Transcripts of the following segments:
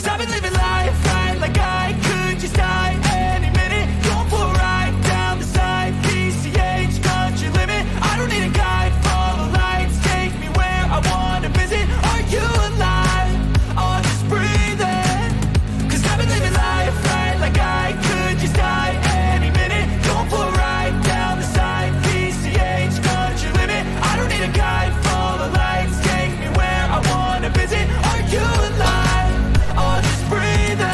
'Cause I've been living life right like I could just die any minute. Going for a ride down the side, PCH, country limit. I don't need a guide, follow lights, take me where I wanna visit. Are you alive? Or just breathing? 'Cause I've been living life right like I could just die any minute. Going for a ride down the side, PCH, country limit. I don't need a guide, follow lights, take me where I wanna visit. Are you alive? Or just breathing?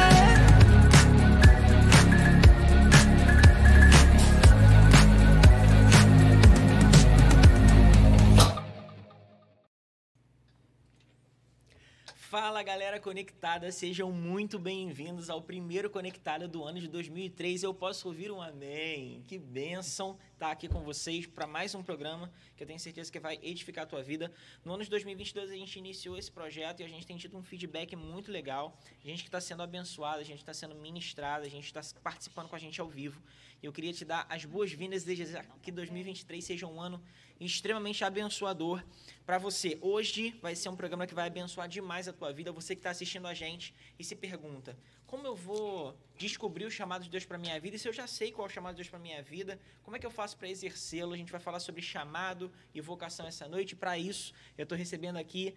Fala galera conectada, sejam muito bem-vindos ao primeiro Conectada do ano de 2003. Eu posso ouvir um amém. Que bênção estar aqui com vocês para mais um programa que eu tenho certeza que vai edificar a tua vida. No ano de 2022 a gente iniciou esse projeto e a gente tem tido um feedback muito legal. Gente que está sendo abençoada, a gente está sendo ministrada, a gente está participando com a gente ao vivo. E eu queria te dar as boas-vindas e desejar que 2023 seja um ano extremamente abençoador para você. Hoje vai ser um programa que vai abençoar demais a tua vida. Você que está assistindo a gente e se pergunta, como eu vou descobrir o chamado de Deus para minha vida? E se eu já sei qual é o chamado de Deus para minha vida, como é que eu faço para exercê-lo? A gente vai falar sobre chamado e vocação essa noite. Para isso, eu estou recebendo aqui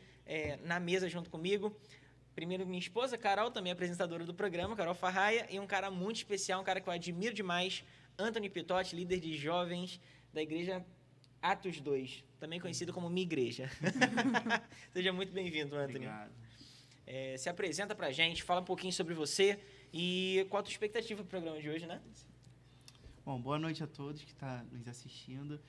na mesa junto comigo, primeiro minha esposa, Carol, também apresentadora do programa, Carol Farraia, e um cara muito especial, um cara que eu admiro demais, Anthony Pitotti, líder de jovens da igreja Atos 2, também conhecido como Minha Igreja. Seja muito bem-vindo, Anthony. Obrigado. Se apresenta pra gente, fala um pouquinho sobre você e qual a tua expectativa pro programa de hoje, né? Bom, boa noite a todos que estão nos assistindo.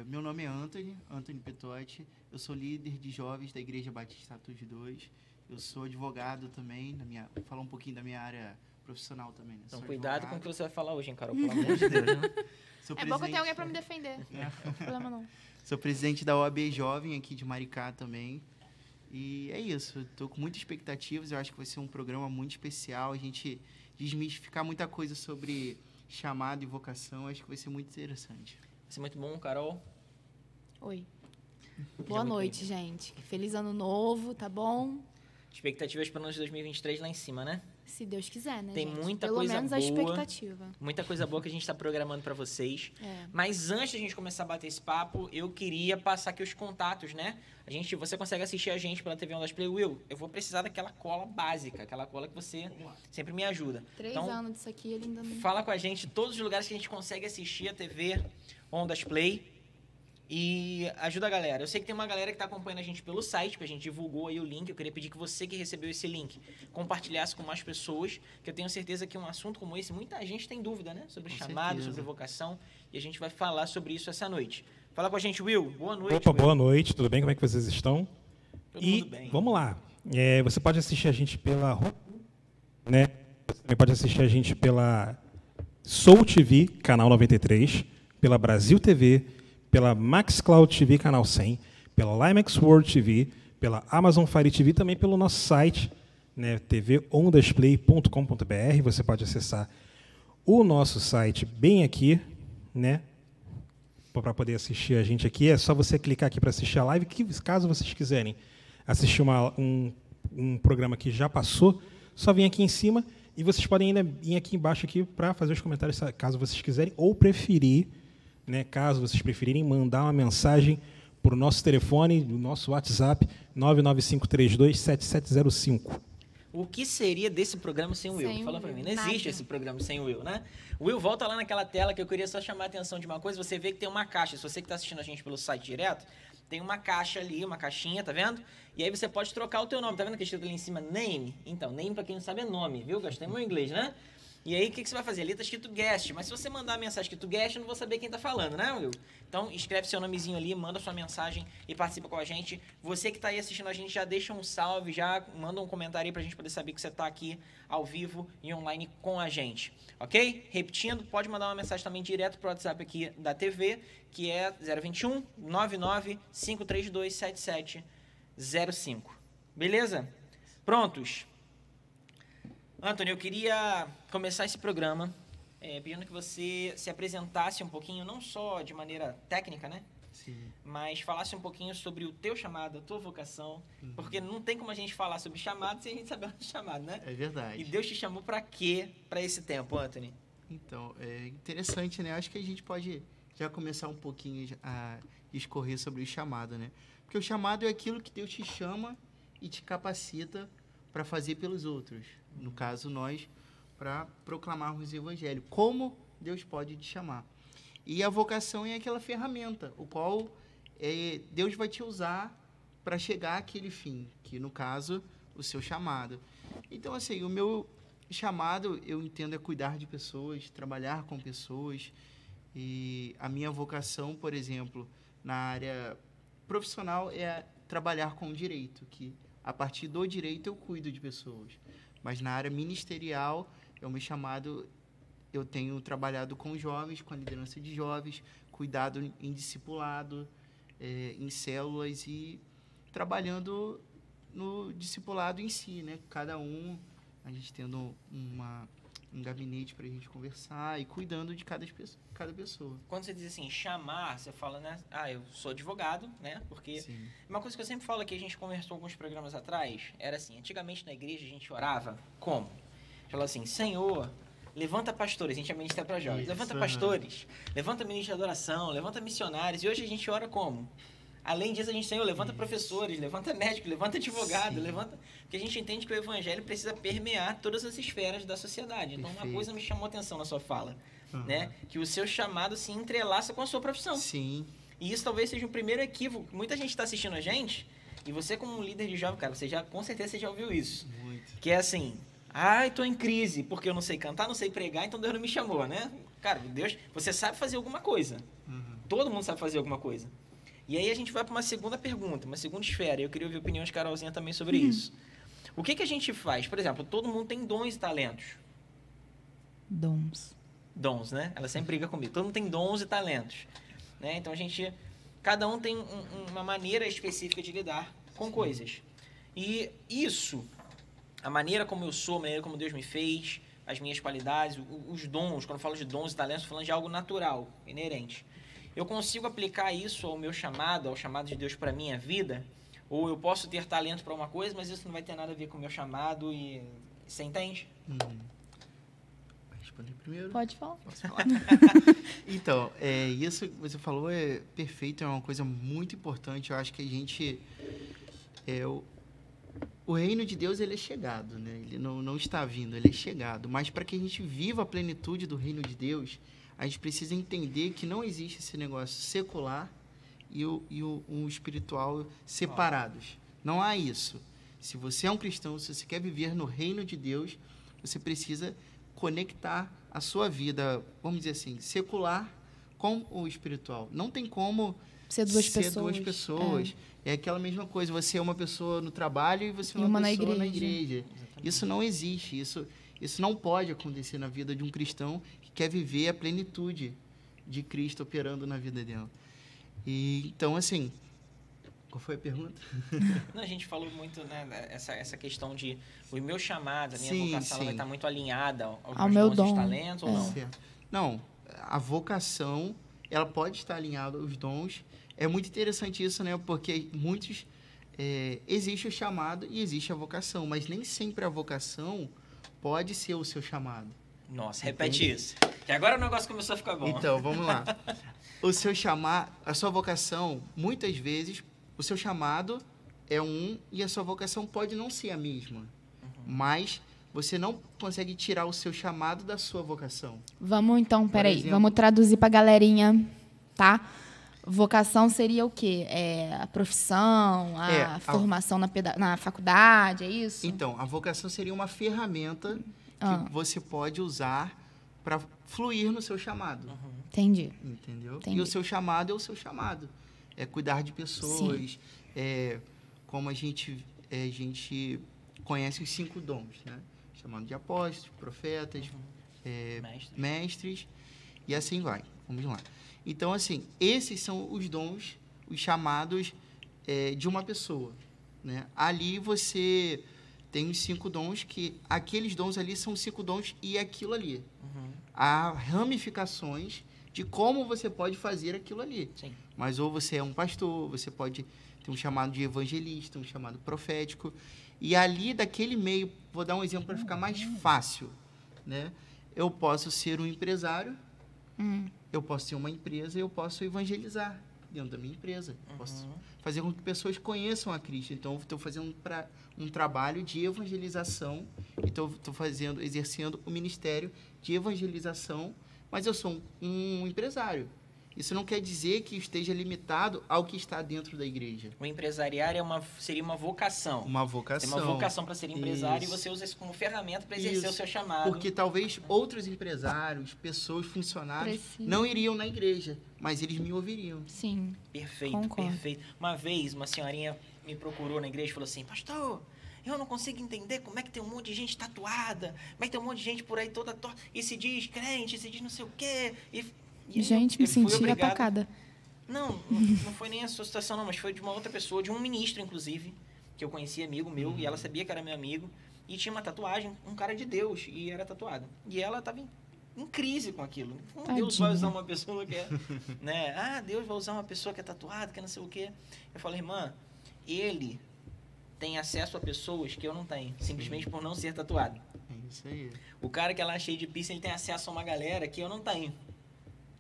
Meu nome é Anthony Pitotti. Eu sou líder de jovens da Igreja Batista Atos 2. Eu sou advogado também, vou falar um pouquinho da minha área profissional também. Né? Então, sou cuidado advogado. com o que você vai falar hoje, hein, Carol? Pelo amor de Deus, né? É bom que eu tenho alguém para me defender. Não tem problema não. Sou presidente da OAB Jovem aqui de Maricá também. E é isso, estou com muitas expectativas. Eu acho que vai ser um programa muito especial. A gente desmistificar muita coisa sobre chamado e vocação. Acho que vai ser muito interessante. Vai ser muito bom, Carol. Oi. Boa noite, gente. Feliz ano novo, tá bom? Expectativas para o ano de 2023 lá em cima, né? Se Deus quiser, né, Tem gente? muita Pelo coisa menos a boa. expectativa. Muita coisa boa que a gente está programando para vocês. É. Mas antes de a gente começar a bater esse papo, eu queria passar aqui os contatos, né? Você consegue assistir a gente pela TV Ondas Play. Will, eu vou precisar daquela cola básica, aquela cola que você sempre me ajuda. 3 então, anos disso aqui, ele ainda não... fala com a gente todos os lugares que a gente consegue assistir a TV Ondas Play. E ajuda a galera. Eu sei que tem uma galera que está acompanhando a gente pelo site, porque a gente divulgou aí o link. Eu queria pedir que você que recebeu esse link compartilhasse com mais pessoas, que eu tenho certeza que um assunto como esse, muita gente tem dúvida, né? Sobre Com chamado, certeza. sobre vocação, e a gente vai falar sobre isso essa noite. Fala com a gente, Will. Boa noite. Opa, Will. boa noite, tudo bem? Como é que vocês estão? Todo E mundo bem. vamos lá. Você pode assistir a gente pela né? Você também pode assistir a gente pela Soul TV, canal 93, pela Brasil TV, pela Maxcloud TV, canal 100, pela Limax World TV, pela Amazon Fire TV, também pelo nosso site, né, tvondasplay.com.br. Você pode acessar o nosso site bem aqui, né, para poder assistir a gente aqui. É só você clicar aqui para assistir a live, que caso vocês quiserem assistir um programa que já passou, só vem aqui em cima e vocês podem ainda vir aqui embaixo aqui para fazer os comentários, caso vocês quiserem, ou preferir, né, caso vocês preferirem, mandar uma mensagem para o nosso telefone, no nosso WhatsApp, 995327705. O que seria desse programa sem o Will? Sem o Fala pra Will, mim. Não existe nada. esse programa sem o Will, né? O Will, volta lá naquela tela que eu queria só chamar a atenção de uma coisa. Você vê que tem uma caixa. Se você que está assistindo a gente pelo site direto, tem uma caixa ali, uma caixinha, tá vendo? E aí você pode trocar o teu nome. Tá vendo que escrito ali em cima, name? Então, name, pra quem não sabe, é nome, viu? Gastei meu inglês, né? E aí, o que você vai fazer? Ali tá escrito guest, mas se você mandar a mensagem escrito guest, eu não vou saber quem tá falando, né, Will? Então, escreve seu nomezinho ali, manda sua mensagem e participa com a gente. Você que tá aí assistindo a gente, já deixa um salve, já manda um comentário aí pra gente poder saber que você tá aqui ao vivo e online com a gente, ok? Repetindo, pode mandar uma mensagem também direto pro WhatsApp aqui da TV, que é 021 99 532 7705. Beleza? Prontos? Anthony, eu queria começar esse programa pedindo que você se apresentasse um pouquinho, não só de maneira técnica, né? Sim. mas falasse um pouquinho sobre o teu chamado, a tua vocação, porque não tem como a gente falar sobre chamado sem a gente saber o nosso chamado, né? É verdade. E Deus te chamou para quê para esse tempo, Anthony? Então, é interessante, né? Acho que a gente pode já começar um pouquinho a discorrer sobre o chamado, né? Porque o chamado é aquilo que Deus te chama e te capacita para fazer pelos outros. No caso, nós, para proclamarmos o evangelho. Como Deus pode te chamar. E a vocação é aquela ferramenta, o qual Deus vai te usar para chegar àquele fim, que no caso, o seu chamado. Então, assim, o meu chamado, eu entendo, é cuidar de pessoas, trabalhar com pessoas. E a minha vocação, por exemplo, na área profissional é trabalhar com o direito, que a partir do direito eu cuido de pessoas. Mas na área ministerial, é o meu chamado, eu tenho trabalhado com jovens, com a liderança de jovens, cuidado em discipulado, em células e trabalhando no discipulado em si, né? Cada um, a gente tendo um gabinete para a gente conversar e cuidando de cada pessoa. Quando você diz assim, chamar, você fala, né? Ah, eu sou advogado, né? Porque Sim. uma coisa que eu sempre falo que a gente conversou alguns programas atrás, era assim, antigamente na igreja a gente orava como? Falava assim, Senhor, levanta pastores, a gente ia ministrar para jovens, Isso, levanta aham. pastores, levanta ministros de adoração, levanta missionários, e hoje a gente ora como? Além disso, a gente, Senhor, levanta professores, levanta médicos, levanta advogado, Sim. levanta... Porque a gente entende que o evangelho precisa permear todas as esferas da sociedade. Então, uma Perfeito. coisa me chamou a atenção na sua fala, Aham. né? Que o seu chamado se entrelaça com a sua profissão. Sim. E isso talvez seja o primeiro equívoco. Muita gente está assistindo a gente, e você como um líder de jovem, cara, com certeza você já ouviu isso. Muito. Que é assim, ai, tô em crise, porque eu não sei cantar, não sei pregar, então Deus não me chamou, né? Cara, Deus, você sabe fazer alguma coisa. Uhum. Todo mundo sabe fazer alguma coisa. E aí a gente vai para uma segunda pergunta, uma segunda esfera. Eu queria ouvir a opinião de Carolzinha também sobre isso. O que a gente faz? Por exemplo, todo mundo tem dons e talentos. Dons. Dons, né? Ela sempre briga comigo. Todo mundo tem dons e talentos. Né? Então, cada um tem uma maneira específica de lidar com coisas. E isso, a maneira como eu sou, a maneira como Deus me fez, as minhas qualidades, os dons, quando eu falo de dons e talentos, eu estou falando de algo natural, inerente. Eu consigo aplicar isso ao meu chamado, ao chamado de Deus para a minha vida? Ou eu posso ter talento para uma coisa, mas isso não vai ter nada a ver com o meu chamado e... Você entende? Vai responder primeiro? Pode falar. Posso falar? Então, isso que você falou é perfeito, é uma coisa muito importante. Eu acho que a gente... O reino de Deus, ele é chegado, né? Ele não está vindo, ele é chegado. Mas para que a gente viva a plenitude do reino de Deus, a gente precisa entender que não existe esse negócio secular e o espiritual separados. Não há isso. Se você é um cristão, se você quer viver no reino de Deus, você precisa conectar a sua vida, vamos dizer assim, secular com o espiritual. Não tem como Ser duas pessoas. pessoas. É aquela mesma coisa, você é uma pessoa no trabalho e você é E uma uma pessoa na na igreja. igreja. Isso não existe, isso não pode acontecer na vida de um cristão que quer viver a plenitude de Cristo operando na vida dela. E, então, assim, qual foi a pergunta? Não, a gente falou muito, né, essa questão de o meu chamado, a minha Sim, vocação, ela vai sim. estar muito alinhada aos Ao meus meu dons dom. e talentos ou não? Certo. Não, a vocação, ela pode estar alinhada aos dons. É muito interessante isso, né? Porque muitos... existe o chamado e existe a vocação, mas nem sempre a vocação pode ser o seu chamado. Nossa, repete Entende? isso. Que agora o negócio começou a ficar bom. Então, vamos lá. O seu chamado, a sua vocação, muitas vezes, o seu chamado é um e a sua vocação pode não ser a mesma. Mas você não consegue tirar o seu chamado da sua vocação. Vamos então, peraí, exemplo- vamos traduzir pra galerinha, tá? Vocação seria o quê? A profissão, a formação na faculdade, é isso? Então, a vocação seria uma ferramenta que você pode usar para fluir no seu chamado. Entendi. Entendeu? Entendi. E o seu chamado é o seu chamado. É cuidar de pessoas. Como a gente conhece os 5 dons, né? Chamado de apóstolos, profetas, mestres, e assim vai. Vamos lá. Então, assim, esses são os dons, os chamados de uma pessoa, né? Ali você tem os 5 dons, que aqueles dons ali são 5 dons e aquilo ali. Há ramificações de como você pode fazer aquilo ali. Sim. Mas ou você é um pastor, você pode ter um chamado de evangelista, um chamado profético. E ali, daquele meio, vou dar um exemplo para ficar mais fácil, né? Eu posso ser um empresário, eu posso ter uma empresa, eu posso evangelizar dentro da minha empresa. Eu posso fazer com que pessoas conheçam a Cristo. Então, estou fazendo um trabalho de evangelização, então estou exercendo o ministério de evangelização, mas eu sou um empresário. Isso não quer dizer que esteja limitado ao que está dentro da igreja. O empresariar seria uma vocação. Uma vocação. Tem uma vocação para ser empresário Isso. e você usa isso como ferramenta para exercer o seu chamado. Porque talvez outros empresários, pessoas, funcionários, Precisa. não iriam na igreja, mas eles me ouviriam. Sim. Perfeito, Concordo. perfeito. Uma vez, uma senhorinha me procurou na igreja e falou assim, pastor, eu não consigo entender como é que tem um monte de gente tatuada, como é que tem um monte de gente por aí toda torta, e se diz crente, se diz não sei o quê. E Gente, me eu fui senti obrigado- atacada. Não foi nem a sua situação, não, mas foi de uma outra pessoa, de um ministro, inclusive, que eu conhecia, amigo meu, e ela sabia que era meu amigo, e tinha uma tatuagem, um cara de Deus, e era tatuado. E ela estava em crise com aquilo. Como Deus vai usar Tadinha. uma pessoa que é, né? Ah, Deus vai usar uma pessoa que é tatuada, que é não sei o quê. Eu falei, irmã, ele tem acesso a pessoas que eu não tenho, simplesmente por não ser tatuado. É isso aí. O cara que é lá cheio de piercing, ele tem acesso a uma galera que eu não tenho.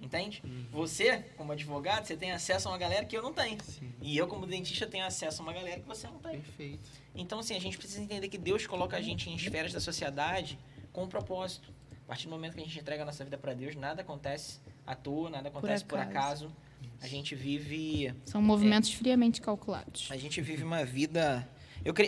Entende? Você, como advogado, você tem acesso a uma galera que eu não tenho. Sim. E eu, como dentista, tenho acesso a uma galera que você não tem. Perfeito. Então, assim, a gente precisa entender que Deus coloca a gente em esferas da sociedade com um propósito. A partir do momento que a gente entrega a nossa vida para Deus, nada acontece à toa, nada acontece por acaso. A gente vive... São movimentos friamente calculados. A gente vive uma vida...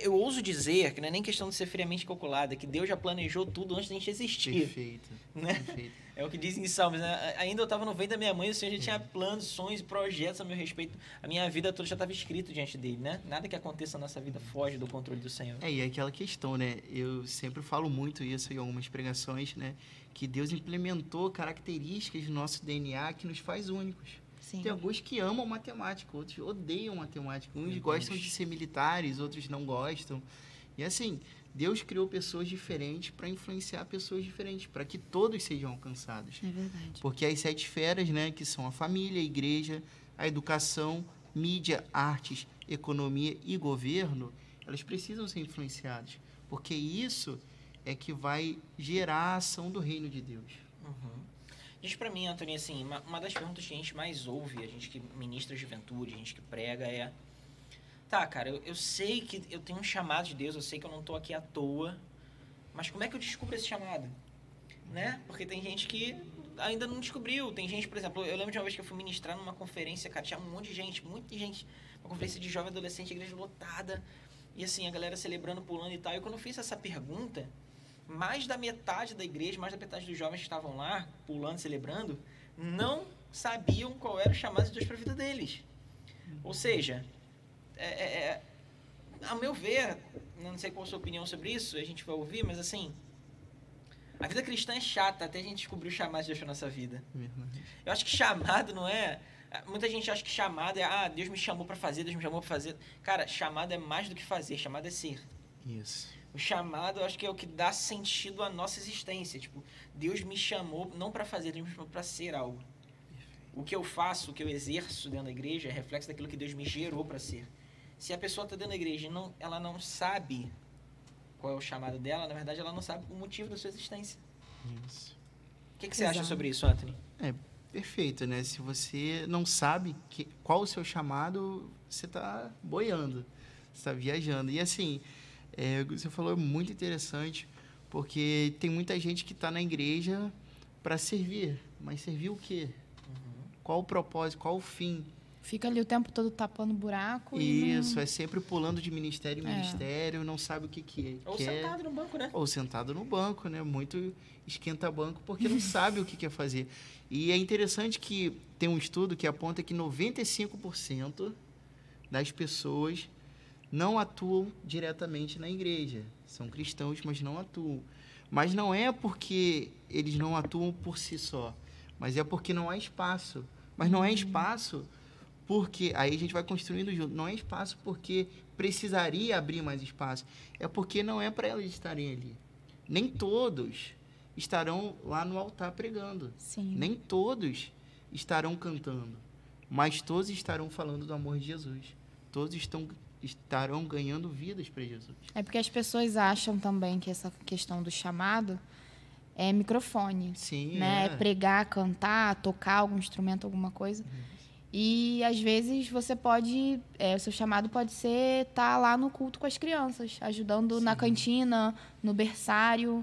Eu ouso dizer que não é nem questão de ser friamente calculada, que Deus já planejou tudo antes da gente existir. Perfeito. Né? Perfeito. É o que dizem em Salmos, né? Ainda eu estava no ventre da minha mãe, o Senhor já tinha planos, sonhos, projetos a meu respeito. A minha vida toda já estava escrito diante dele, né? Nada que aconteça na nossa vida foge do controle do Senhor. E aquela questão, né? Eu sempre falo muito isso em algumas pregações, né? Que Deus implementou características do nosso DNA que nos faz únicos. Sim. Tem alguns que amam matemática, outros odeiam matemática. Uns Meu gostam Deus. de ser militares, outros não gostam. E assim, Deus criou pessoas diferentes para influenciar pessoas diferentes, para que todos sejam alcançados. É verdade. Porque as 7 esferas, né, que são a família, a igreja, a educação, mídia, artes, economia e governo, elas precisam ser influenciadas. Porque isso é que vai gerar a ação do reino de Deus. Uhum. Diz pra mim, Antônio, assim, uma das perguntas que a gente mais ouve, a gente que ministra a juventude, a gente que prega, é... Tá, cara, eu sei que eu tenho um chamado de Deus, eu sei que eu não tô aqui à toa, mas como é que eu descubro esse chamado? Né? Porque tem gente que ainda não descobriu. Tem gente, por exemplo, eu lembro de uma vez que eu fui ministrar numa conferência, cara, tinha um monte de gente, muita gente, uma conferência de jovem adolescente, igreja lotada, e assim, a galera celebrando, pulando e tal. E quando eu fiz essa pergunta, mais da metade da igreja, mais da metade dos jovens que estavam lá, pulando, celebrando, não sabiam qual era o chamado de Deus para a vida deles. Ou seja, a meu ver, não sei qual a sua opinião sobre isso, a gente vai ouvir, mas assim, a vida cristã é chata até a gente descobrir o chamado de Deus para nossa vida. Eu acho que chamado não é... Muita gente acha que chamado é, Deus me chamou para fazer, Deus me chamou para fazer. Cara, chamado é mais do que fazer, chamado é ser. Isso. O chamado, eu acho que é o que dá sentido à nossa existência. Tipo, Deus me chamou não para fazer, Deus me chamou para ser algo. O que eu faço, o que eu exerço dentro da igreja é reflexo daquilo que Deus me gerou para ser. Se a pessoa está dentro da igreja e ela não sabe qual é o chamado dela, na verdade ela não sabe o motivo da sua existência. Isso. O que você acha Exato. sobre isso, Anthony? Perfeito, né? Se você não sabe qual o seu chamado, você está boiando, você está viajando. E assim, o que você falou é muito interessante, porque tem muita gente que está na igreja para servir, mas servir o quê? Qual o propósito, qual o fim? Fica ali o tempo todo tapando buraco. Isso, é sempre pulando de ministério em ministério, não sabe o que Ou quer. sentado no banco, né? Ou sentado no banco, né? Muito esquenta-banco, porque não sabe o que quer fazer. E é interessante que tem um estudo que aponta que 95% das pessoas não atuam diretamente na igreja. São cristãos, mas não atuam. Mas não é porque eles não atuam por si só, mas é porque não há espaço. Mas não é espaço porque... Aí a gente vai construindo junto. Não é espaço porque precisaria abrir mais espaço. É porque não é para elas estarem ali. Nem todos estarão lá no altar pregando. Sim. Nem todos estarão cantando, mas todos estarão falando do amor de Jesus. Todos estarão ganhando vidas para Jesus. É porque as pessoas acham também que essa questão do chamado é microfone. Sim, né? É pregar, cantar, tocar algum instrumento, alguma coisa. E, às vezes, você pode... o seu chamado pode ser estar lá no culto com as crianças, ajudando na cantina, no berçário,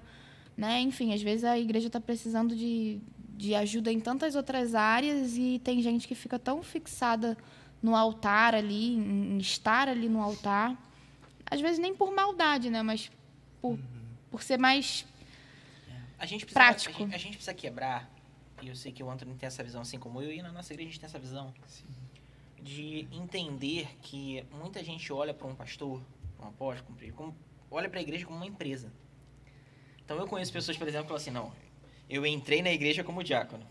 né? Enfim, às vezes a igreja está precisando de ajuda em tantas outras áreas e tem gente que fica tão fixada no altar ali, em estar ali no altar. Às vezes nem por maldade, né? Mas por ser mais prático. A gente precisa quebrar, e eu sei que o Antônio tem essa visão assim como eu, e na nossa igreja a gente tem essa visão, de entender que muita gente olha para um pastor, para um apóstolo, olha para a igreja como uma empresa. Então eu conheço pessoas, por exemplo, que falam assim, não, eu entrei na igreja como diácono.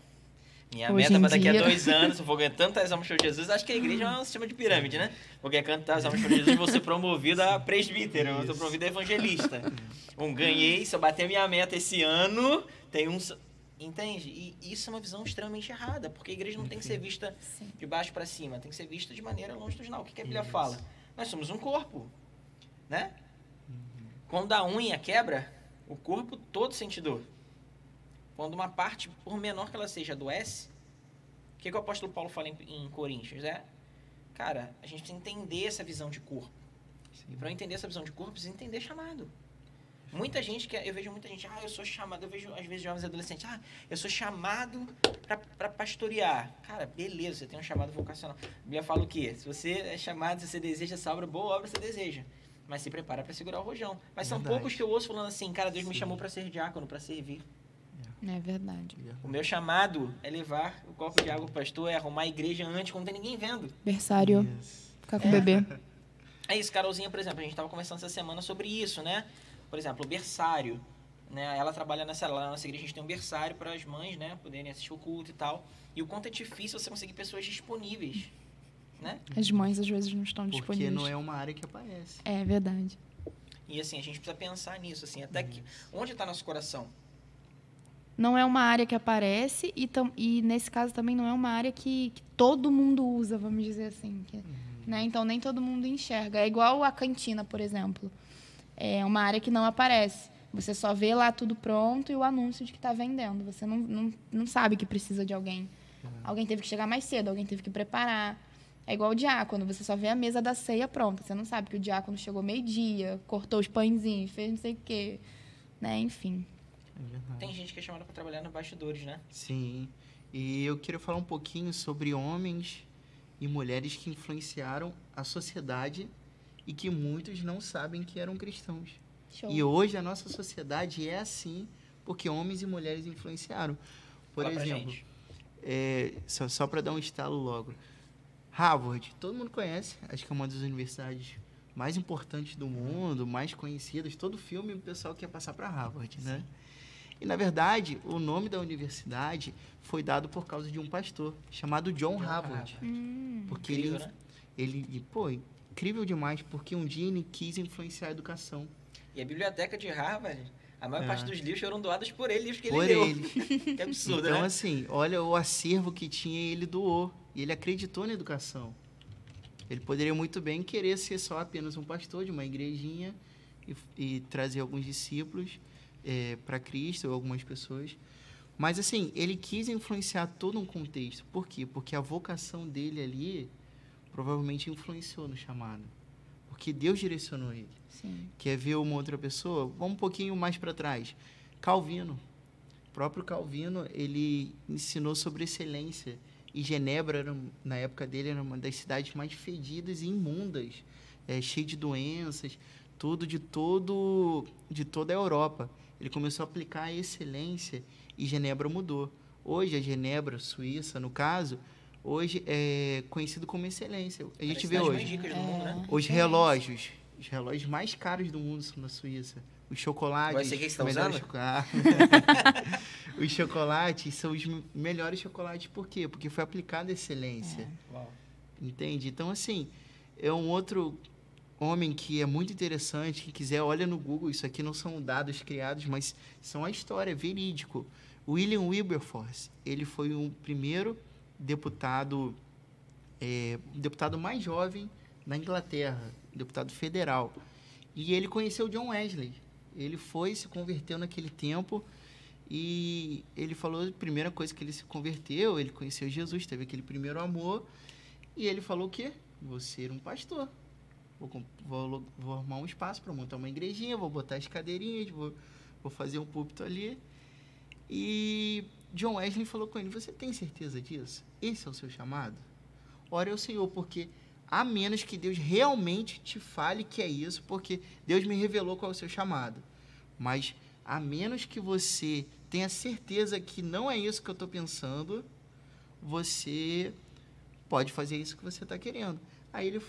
Minha meta para daqui a 2 anos, eu vou ganhar tantas almas para Jesus. Acho que a igreja é um sistema de pirâmide, né? Vou ganhar tantas almas para Jesus e vou ser promovido a presbítero, eu vou ser promovido a evangelista. Ganhei, se eu bater a minha meta esse ano, tem um... Entende? E isso é uma visão extremamente errada, porque a igreja não tem que ser vista de baixo para cima, tem que ser vista de maneira longitudinal. O que a Bíblia fala? Nós somos um corpo, né? Quando a unha quebra, o corpo todo sente dor. Quando uma parte, por menor que ela seja, adoece, o que o apóstolo Paulo fala em Coríntios? Cara, a gente precisa entender essa visão de corpo. E para entender essa visão de corpo, precisa entender chamado. Muita gente, eu vejo muita gente, eu sou chamado, eu vejo às vezes jovens e adolescentes, eu sou chamado para pastorear. Cara, beleza, você tem um chamado vocacional. A Bíblia fala o quê? Se você é chamado, se você deseja essa obra, boa obra você deseja. Mas se prepara para segurar o rojão. Mas são poucos que eu ouço falando assim, cara, Deus me chamou para ser diácono, para servir. É verdade. O meu chamado é levar o copo de água pro pastor, é arrumar a igreja antes, quando não tem ninguém vendo. Berçário. Ficar com o bebê. É isso, Carolzinha, por exemplo, a gente estava conversando essa semana sobre isso, né? Por exemplo, o berçário, né? Ela trabalha lá na nossa igreja, a gente tem um berçário para as mães, né? Poderem assistir o culto e tal. E o quanto é difícil você conseguir pessoas disponíveis, né? As mães às vezes não estão disponíveis. Porque não é uma área que aparece. É verdade. E assim, a gente precisa pensar nisso, assim, até que... Onde está nosso coração? Não é uma área que aparece e nesse caso também não é uma área que todo mundo usa, vamos dizer assim. Né? Então, nem todo mundo enxerga. É igual a cantina, por exemplo. É uma área que não aparece. Você só vê lá tudo pronto e o anúncio de que está vendendo. Você não sabe que precisa de alguém. Alguém teve que chegar mais cedo, alguém teve que preparar. É igual o diácono, você só vê a mesa da ceia pronta. Você não sabe que o diácono chegou meio-dia, cortou os pãezinhos, fez não sei o quê. Né? Enfim. Tem gente que é chamada para trabalhar nos bastidores, né? Sim. E eu queria falar um pouquinho sobre homens e mulheres que influenciaram a sociedade e que muitos não sabem que eram cristãos. Show. E hoje a nossa sociedade é assim porque homens e mulheres influenciaram. Por exemplo, só para dar um estalo logo, Harvard, todo mundo conhece, acho que é uma das universidades mais importantes do mundo, mais conhecidas. Todo filme o pessoal quer passar para Harvard, né? E, na verdade, o nome da universidade foi dado por causa de um pastor chamado John Harvard. Porque incrível, né? Incrível demais, porque um dia ele quis influenciar a educação. E a biblioteca de Harvard, a maior parte dos livros foram doados por ele, livros que ele por leu. ele. Que absurdo, então, né? assim, olha o acervo que tinha e ele doou. E ele acreditou na educação. Ele poderia muito bem querer ser só apenas um pastor de uma igrejinha e trazer alguns discípulos para Cristo ou algumas pessoas. Mas, assim, ele quis influenciar todo um contexto. Por quê? Porque a vocação dele ali provavelmente influenciou no chamado. Porque Deus direcionou ele. Sim. Quer ver uma outra pessoa? Vamos um pouquinho mais para trás. Calvino. O próprio Calvino, ele ensinou sobre excelência. E Genebra, na época dele, era uma das cidades mais fedidas e imundas. Cheia de doenças, tudo de toda a Europa. Ele começou a aplicar a excelência e Genebra mudou. Hoje, a Genebra, Suíça, no caso, hoje é conhecido como excelência. A gente vê hoje. Mais ricas do mundo, né? Os relógios mais caros do mundo são na Suíça. Os chocolates... Vai ser que você está usando? Os chocolates são os melhores chocolates. Por quê? Porque foi aplicada a excelência. Entende? Então, assim, é um outro homem que é muito interessante. Quem quiser, olha no Google. Isso aqui não são dados criados, mas são a história, é verídico. William Wilberforce, ele foi o primeiro deputado, o deputado mais jovem da Inglaterra, deputado federal. E ele conheceu John Wesley. Ele se converteu naquele tempo e ele falou, a primeira coisa que ele se converteu, ele conheceu Jesus, teve aquele primeiro amor, e ele falou o quê? Vou ser um pastor. Vou arrumar um espaço para montar uma igrejinha, vou botar as cadeirinhas, vou fazer um púlpito ali. E John Wesley falou com ele, você tem certeza disso? Esse é o seu chamado? Ore ao Senhor, porque a menos que Deus realmente te fale que é isso, porque Deus me revelou qual é o seu chamado. Mas a menos que você tenha certeza que não é isso que eu estou pensando, você pode fazer isso que você está querendo. Aí ele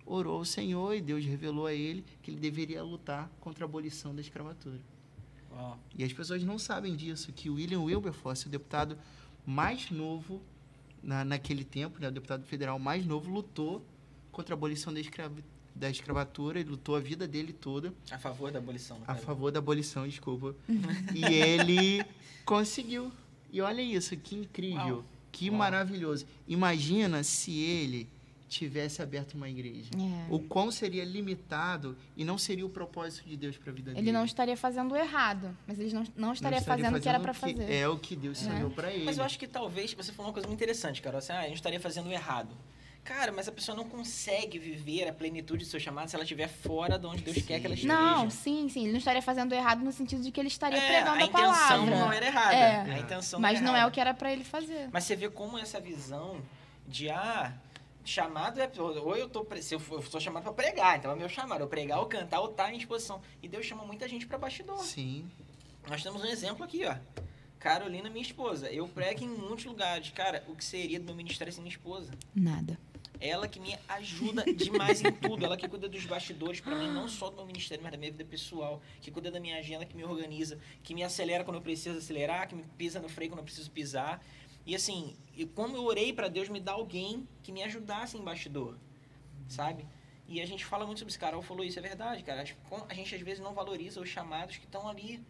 orou ao Senhor e Deus revelou a ele que ele deveria lutar contra a abolição da escravatura. Uau. E as pessoas não sabem disso, que o William Wilberforce, o deputado mais novo naquele tempo, né, o deputado federal mais novo, lutou contra a abolição da escravatura, ele lutou a vida dele toda. A favor da abolição. A favor da abolição, desculpa. E ele conseguiu. E olha isso, que incrível, Uau. que Uau. maravilhoso. Imagina se ele tivesse aberto uma igreja. O quão seria limitado e não seria o propósito de Deus para a vida dele. Ele não estaria fazendo errado, mas ele não estaria fazendo o que era para fazer. É o que Deus sonhou para ele. Mas eu acho que talvez, você falou uma coisa muito interessante, Carol, assim, a gente estaria fazendo errado. Cara, mas a pessoa não consegue viver a plenitude do seu chamado se ela estiver fora de onde Deus quer que ela esteja. Não, sim. Ele não estaria fazendo errado no sentido de que ele estaria pregando a a palavra. intenção não era errada. É. A intenção Mas era não é errada. o que era para ele fazer. Mas você vê como essa visão de, chamado é... Ou se eu sou chamado para pregar, então é o meu chamado. Eu pregar, ou cantar, ou estar em exposição. E Deus chama muita gente para bastidor. Sim. Nós temos um exemplo aqui, ó. Carolina, minha esposa. Eu prego em muitos lugares. Cara, o que seria do meu ministério sem minha esposa? Nada. Ela que me ajuda demais em tudo. Ela que cuida dos bastidores pra mim, não só do meu ministério, mas da minha vida pessoal. Que cuida da minha agenda, que me organiza, que me acelera quando eu preciso acelerar, que me pisa no freio quando eu preciso pisar. E assim, como eu orei pra Deus me dar alguém que me ajudasse em bastidor, sabe? E a gente fala muito sobre isso. Carol falou isso, é verdade, cara. A gente às vezes não valoriza os chamados que estão ali.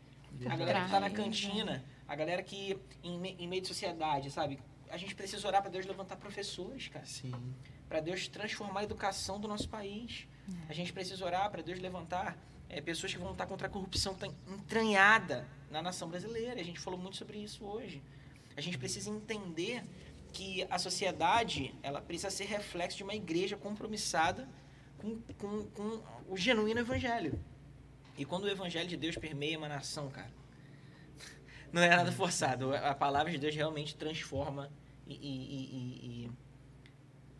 A galera que tá na cantina, a galera que em meio de sociedade, sabe? A gente precisa orar pra Deus levantar professores, cara. Sim. Para Deus transformar a educação do nosso país. A gente precisa orar para Deus levantar pessoas que vão lutar contra a corrupção que está entranhada na nação brasileira. A gente falou muito sobre isso hoje. A gente precisa entender que a sociedade ela precisa ser reflexo de uma igreja compromissada com o genuíno evangelho. E quando o evangelho de Deus permeia uma nação, cara, não é nada forçado. A palavra de Deus realmente transforma e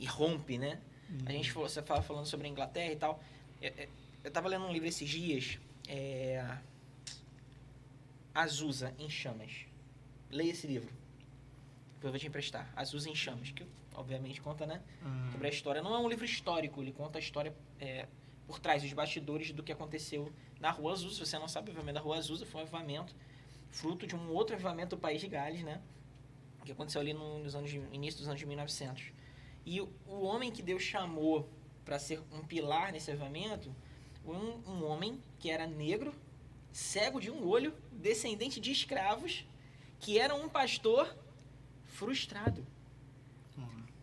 rompe, né? A gente você fala falando sobre a Inglaterra e tal. Eu tava lendo um livro esses dias, Azusa em Chamas. Leia esse livro. Depois eu vou te emprestar. Azusa em Chamas, que obviamente conta, né? Sobre a história. Não é um livro histórico, ele conta a história por trás, os bastidores do que aconteceu na Rua Azusa. Se você não sabe, o avivamento da Rua Azusa foi um avivamento fruto de um outro avivamento do país de Gales, né? Que aconteceu ali no início dos anos de 1900. E o homem que Deus chamou para ser um pilar nesse avivamento, um homem que era negro, cego de um olho, descendente de escravos, que era um pastor frustrado.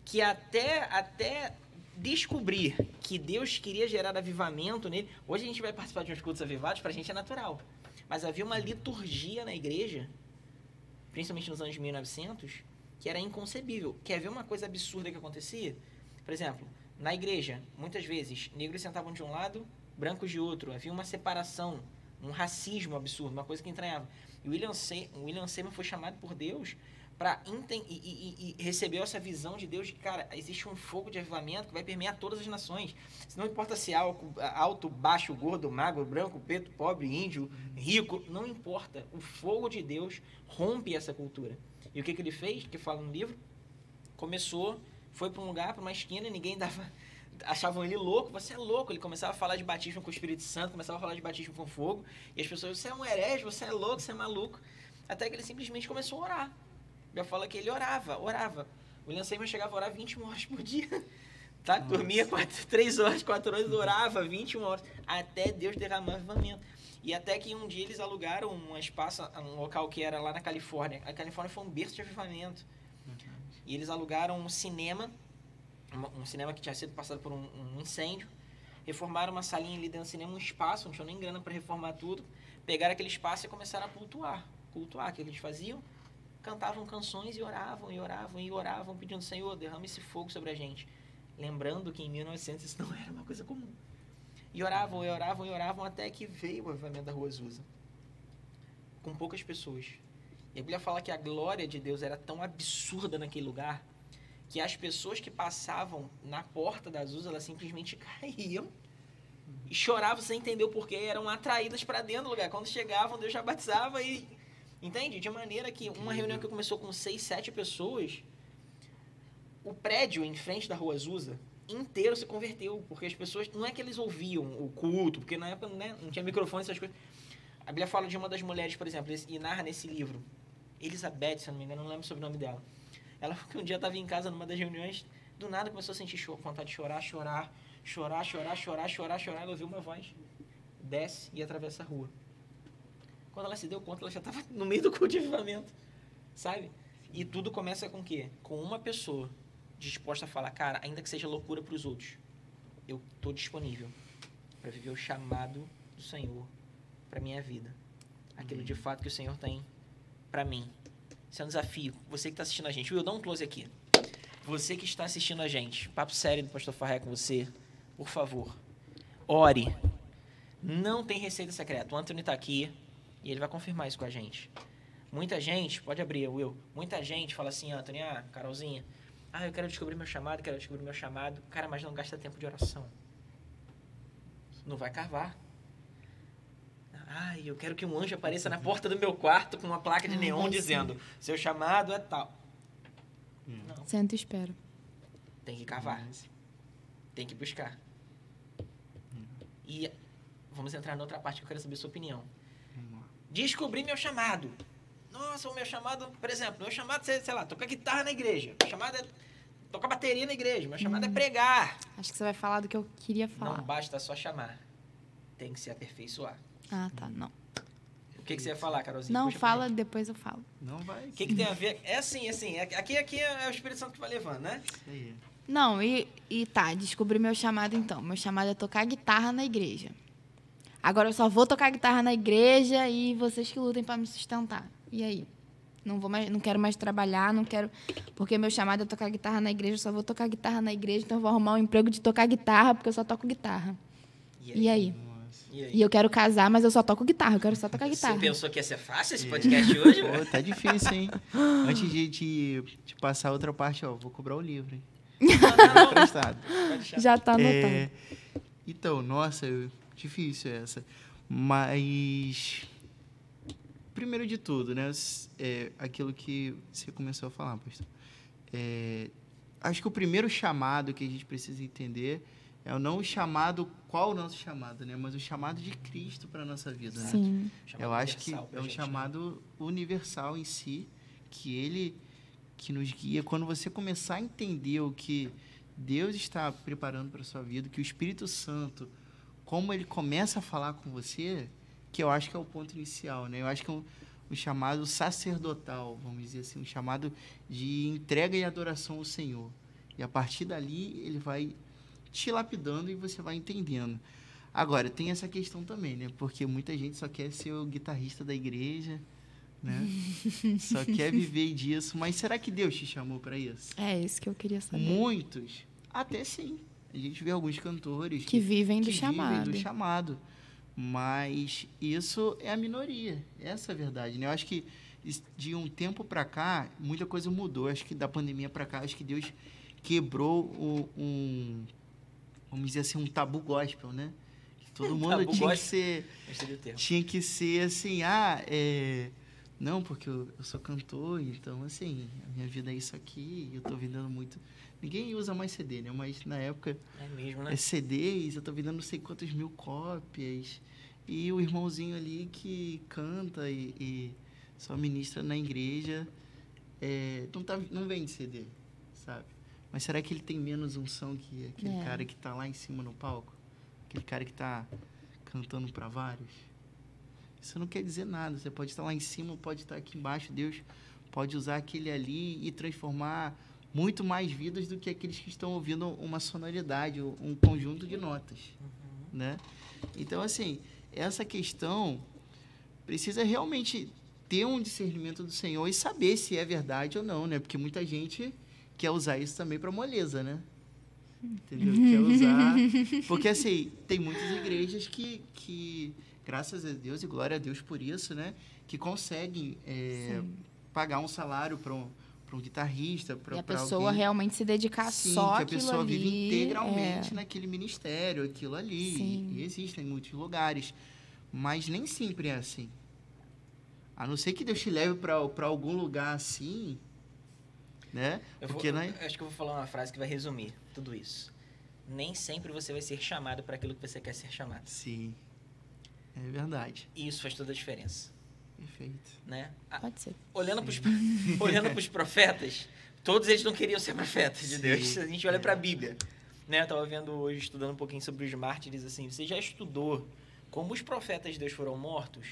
Que até descobrir que Deus queria gerar avivamento nele... Hoje a gente vai participar de uns cultos avivados, para a gente é natural. Mas havia uma liturgia na igreja, principalmente nos anos de 1900, que era inconcebível. Quer ver uma coisa absurda que acontecia? Por exemplo, na igreja, muitas vezes, negros sentavam de um lado, brancos de outro. Havia uma separação, um racismo absurdo, uma coisa que entranhava. E o William Seymour foi chamado por Deus e recebeu essa visão de Deus de que, cara, existe um fogo de avivamento que vai permear todas as nações. Não importa se é alto, baixo, gordo, magro, branco, preto, pobre, índio, rico, não importa. O fogo de Deus rompe essa cultura. E o que ele fez, que fala no livro? Foi para um lugar, para uma esquina, ninguém achavam ele louco. Você é louco. Ele começava a falar de batismo com o Espírito Santo, começava a falar de batismo com fogo. E as pessoas, você é um herege, você é louco, você é maluco. Até que ele simplesmente começou a orar. Já fala que ele orava. O William Seymour chegava a orar 21 horas por dia. Tá? Dormia 3 horas, 4 horas, orava 21 horas. Até Deus derramar avivamento. E até que um dia eles alugaram um espaço, um local que era lá na Califórnia. A Califórnia foi um berço de avivamento. E eles alugaram um cinema que tinha sido passado por um incêndio. Reformaram uma salinha ali dentro do cinema, um espaço, não tinham nem grana para reformar tudo. Pegaram aquele espaço e começaram a cultuar. O que eles faziam? Cantavam canções e oravam, e oravam, e oravam, pedindo, Senhor, derrama esse fogo sobre a gente. Lembrando que em 1900 isso não era uma coisa comum. E oravam, e oravam, e oravam, até que veio o avivamento da Rua Azusa. Com poucas pessoas. E a Bíblia fala que a glória de Deus era tão absurda naquele lugar, que as pessoas que passavam na porta da Azusa, elas simplesmente caíam e choravam sem entender o porquê, eram atraídas para dentro do lugar. Quando chegavam, Deus já batizava e... Entende? De maneira que uma reunião que começou com 6, 7 pessoas, o prédio em frente da Rua Azusa inteiro se converteu, porque as pessoas... Não é que eles ouviam o culto, porque na época, né, não tinha microfone, essas coisas. A Bíblia fala de uma das mulheres, por exemplo, e narra nesse livro, Elizabeth, se eu não me engano, não lembro sobre o nome dela. Ela um dia estava em casa numa das reuniões, do nada começou a sentir vontade de chorar. Ela ouviu uma voz, desce e atravessa a rua. Quando ela se deu conta, ela já estava no meio do culto de avivamento, sabe? E tudo começa com o quê? Com uma pessoa disposta a falar, cara, ainda que seja loucura para os outros, eu estou disponível para viver o chamado do Senhor para minha vida. Aquilo de fato que o Senhor tem para mim. Esse é um desafio. Você que está assistindo a gente. Will, dá um close aqui. Você que está assistindo a gente. Papo sério do Pastor Farré com você. Por favor. Ore. Não tem receita secreta. O Anthony está aqui e ele vai confirmar isso com a gente. Muita gente... Pode abrir, Will. Muita gente fala assim, Anthony, Carolzinha, eu quero descobrir meu chamado, Cara, mas não gasta tempo de oração. Não vai cavar. Eu quero que um anjo apareça na porta do meu quarto com uma placa de neon dizendo, seu chamado é tal. Não. Senta e espera. Tem que cavar. Tem que buscar. E vamos entrar na outra parte que eu quero saber a sua opinião. Descobrir meu chamado. Nossa, o meu chamado, por exemplo, meu chamado é, sei lá, tocar guitarra na igreja. Meu chamado é tocar bateria na igreja. Meu chamado é pregar. Acho que você vai falar do que eu queria falar. Não basta só chamar. Tem que se aperfeiçoar. Tá, não. O que você ia falar, Carolzinha? Não, Puxa fala, depois eu falo. Não vai. O que tem a ver? É assim. Aqui é o Espírito Santo que vai levando, né? Isso aí. Não, descobri meu chamado então. Meu chamado é tocar guitarra na igreja. Agora eu só vou tocar guitarra na igreja e vocês que lutem para me sustentar. E aí? Não quero mais trabalhar, não quero... Porque meu chamado é tocar guitarra na igreja, eu só vou tocar guitarra na igreja, então eu vou arrumar um emprego de tocar guitarra, porque eu só toco guitarra. E aí? E eu quero casar, mas eu só toco guitarra, eu quero só tocar guitarra. Você pensou que ia ser fácil esse podcast hoje? Pô, tá difícil, hein? Antes de passar a outra parte, vou cobrar o livro, hein? Não. Emprestado. Já tá anotado. Então, nossa, difícil essa. Mas, primeiro de tudo, né? Aquilo que você começou a falar, pastor. Acho que o primeiro chamado que a gente precisa entender é não o chamado, qual o nosso chamado, né? Mas o chamado de Cristo para a nossa vida, né? Sim. Eu acho que é um chamado universal em si, que ele que nos guia. Quando você começar a entender o que Deus está preparando para a sua vida, que o Espírito Santo, como ele começa a falar com você, que eu acho que é o ponto inicial, né? Eu acho que é um chamado sacerdotal, vamos dizer assim, um chamado de entrega e adoração ao Senhor. E a partir dali, ele vai te lapidando e você vai entendendo. Agora, tem essa questão também, né? Porque muita gente só quer ser o guitarrista da igreja, né? Só quer viver disso. Mas será que Deus te chamou para isso? É isso que eu queria saber. Muitos, até sim. A gente vê alguns cantores que vivem do chamado. Mas isso é a minoria. Essa é a verdade, né? Eu acho que de um tempo para cá, muita coisa mudou. Eu acho que da pandemia para cá, acho que Deus quebrou vamos dizer assim, um tabu gospel, né? Que todo mundo tinha que ser assim, não, porque eu sou cantor, então, assim, a minha vida é isso aqui, eu tô vendendo muito. Ninguém usa mais CD, né? Mas na época né? CDs, eu tô vendendo não sei quantas mil cópias. E o irmãozinho ali que canta e só ministra na igreja, não vende CD, sabe? Mas será que ele tem menos unção que aquele cara que está lá em cima no palco? Aquele cara que está cantando para vários? Isso não quer dizer nada. Você pode estar lá em cima, pode estar aqui embaixo. Deus pode usar aquele ali e transformar muito mais vidas do que aqueles que estão ouvindo uma sonoridade, um conjunto de notas, né? Então, assim, essa questão precisa realmente ter um discernimento do Senhor e saber se é verdade ou não, né? Porque muita gente quer usar isso também para moleza, né? Entendeu? Quer usar... Porque, assim, tem muitas igrejas que, graças a Deus e glória a Deus por isso, né? Que conseguem pagar um salário para um guitarrista, para E a pessoa alguém. realmente se dedicar Sim, só que a àquilo pessoa ali. vive integralmente naquele ministério, aquilo ali. Sim. E existem em muitos lugares. Mas nem sempre é assim. A não ser que Deus te leve para algum lugar assim, né? Porque, né? Acho que eu vou falar uma frase que vai resumir tudo isso. Nem sempre você vai ser chamado para aquilo que você quer ser chamado. Sim, é verdade. E isso faz toda a diferença, Perfeito. né? Pode ser. Olhando para os profetas, todos eles não queriam ser profetas de Sim. Deus. Se a gente olha para a Bíblia, né? Eu estava vendo hoje, estudando um pouquinho sobre os mártires, assim, você já estudou como os profetas de Deus foram mortos?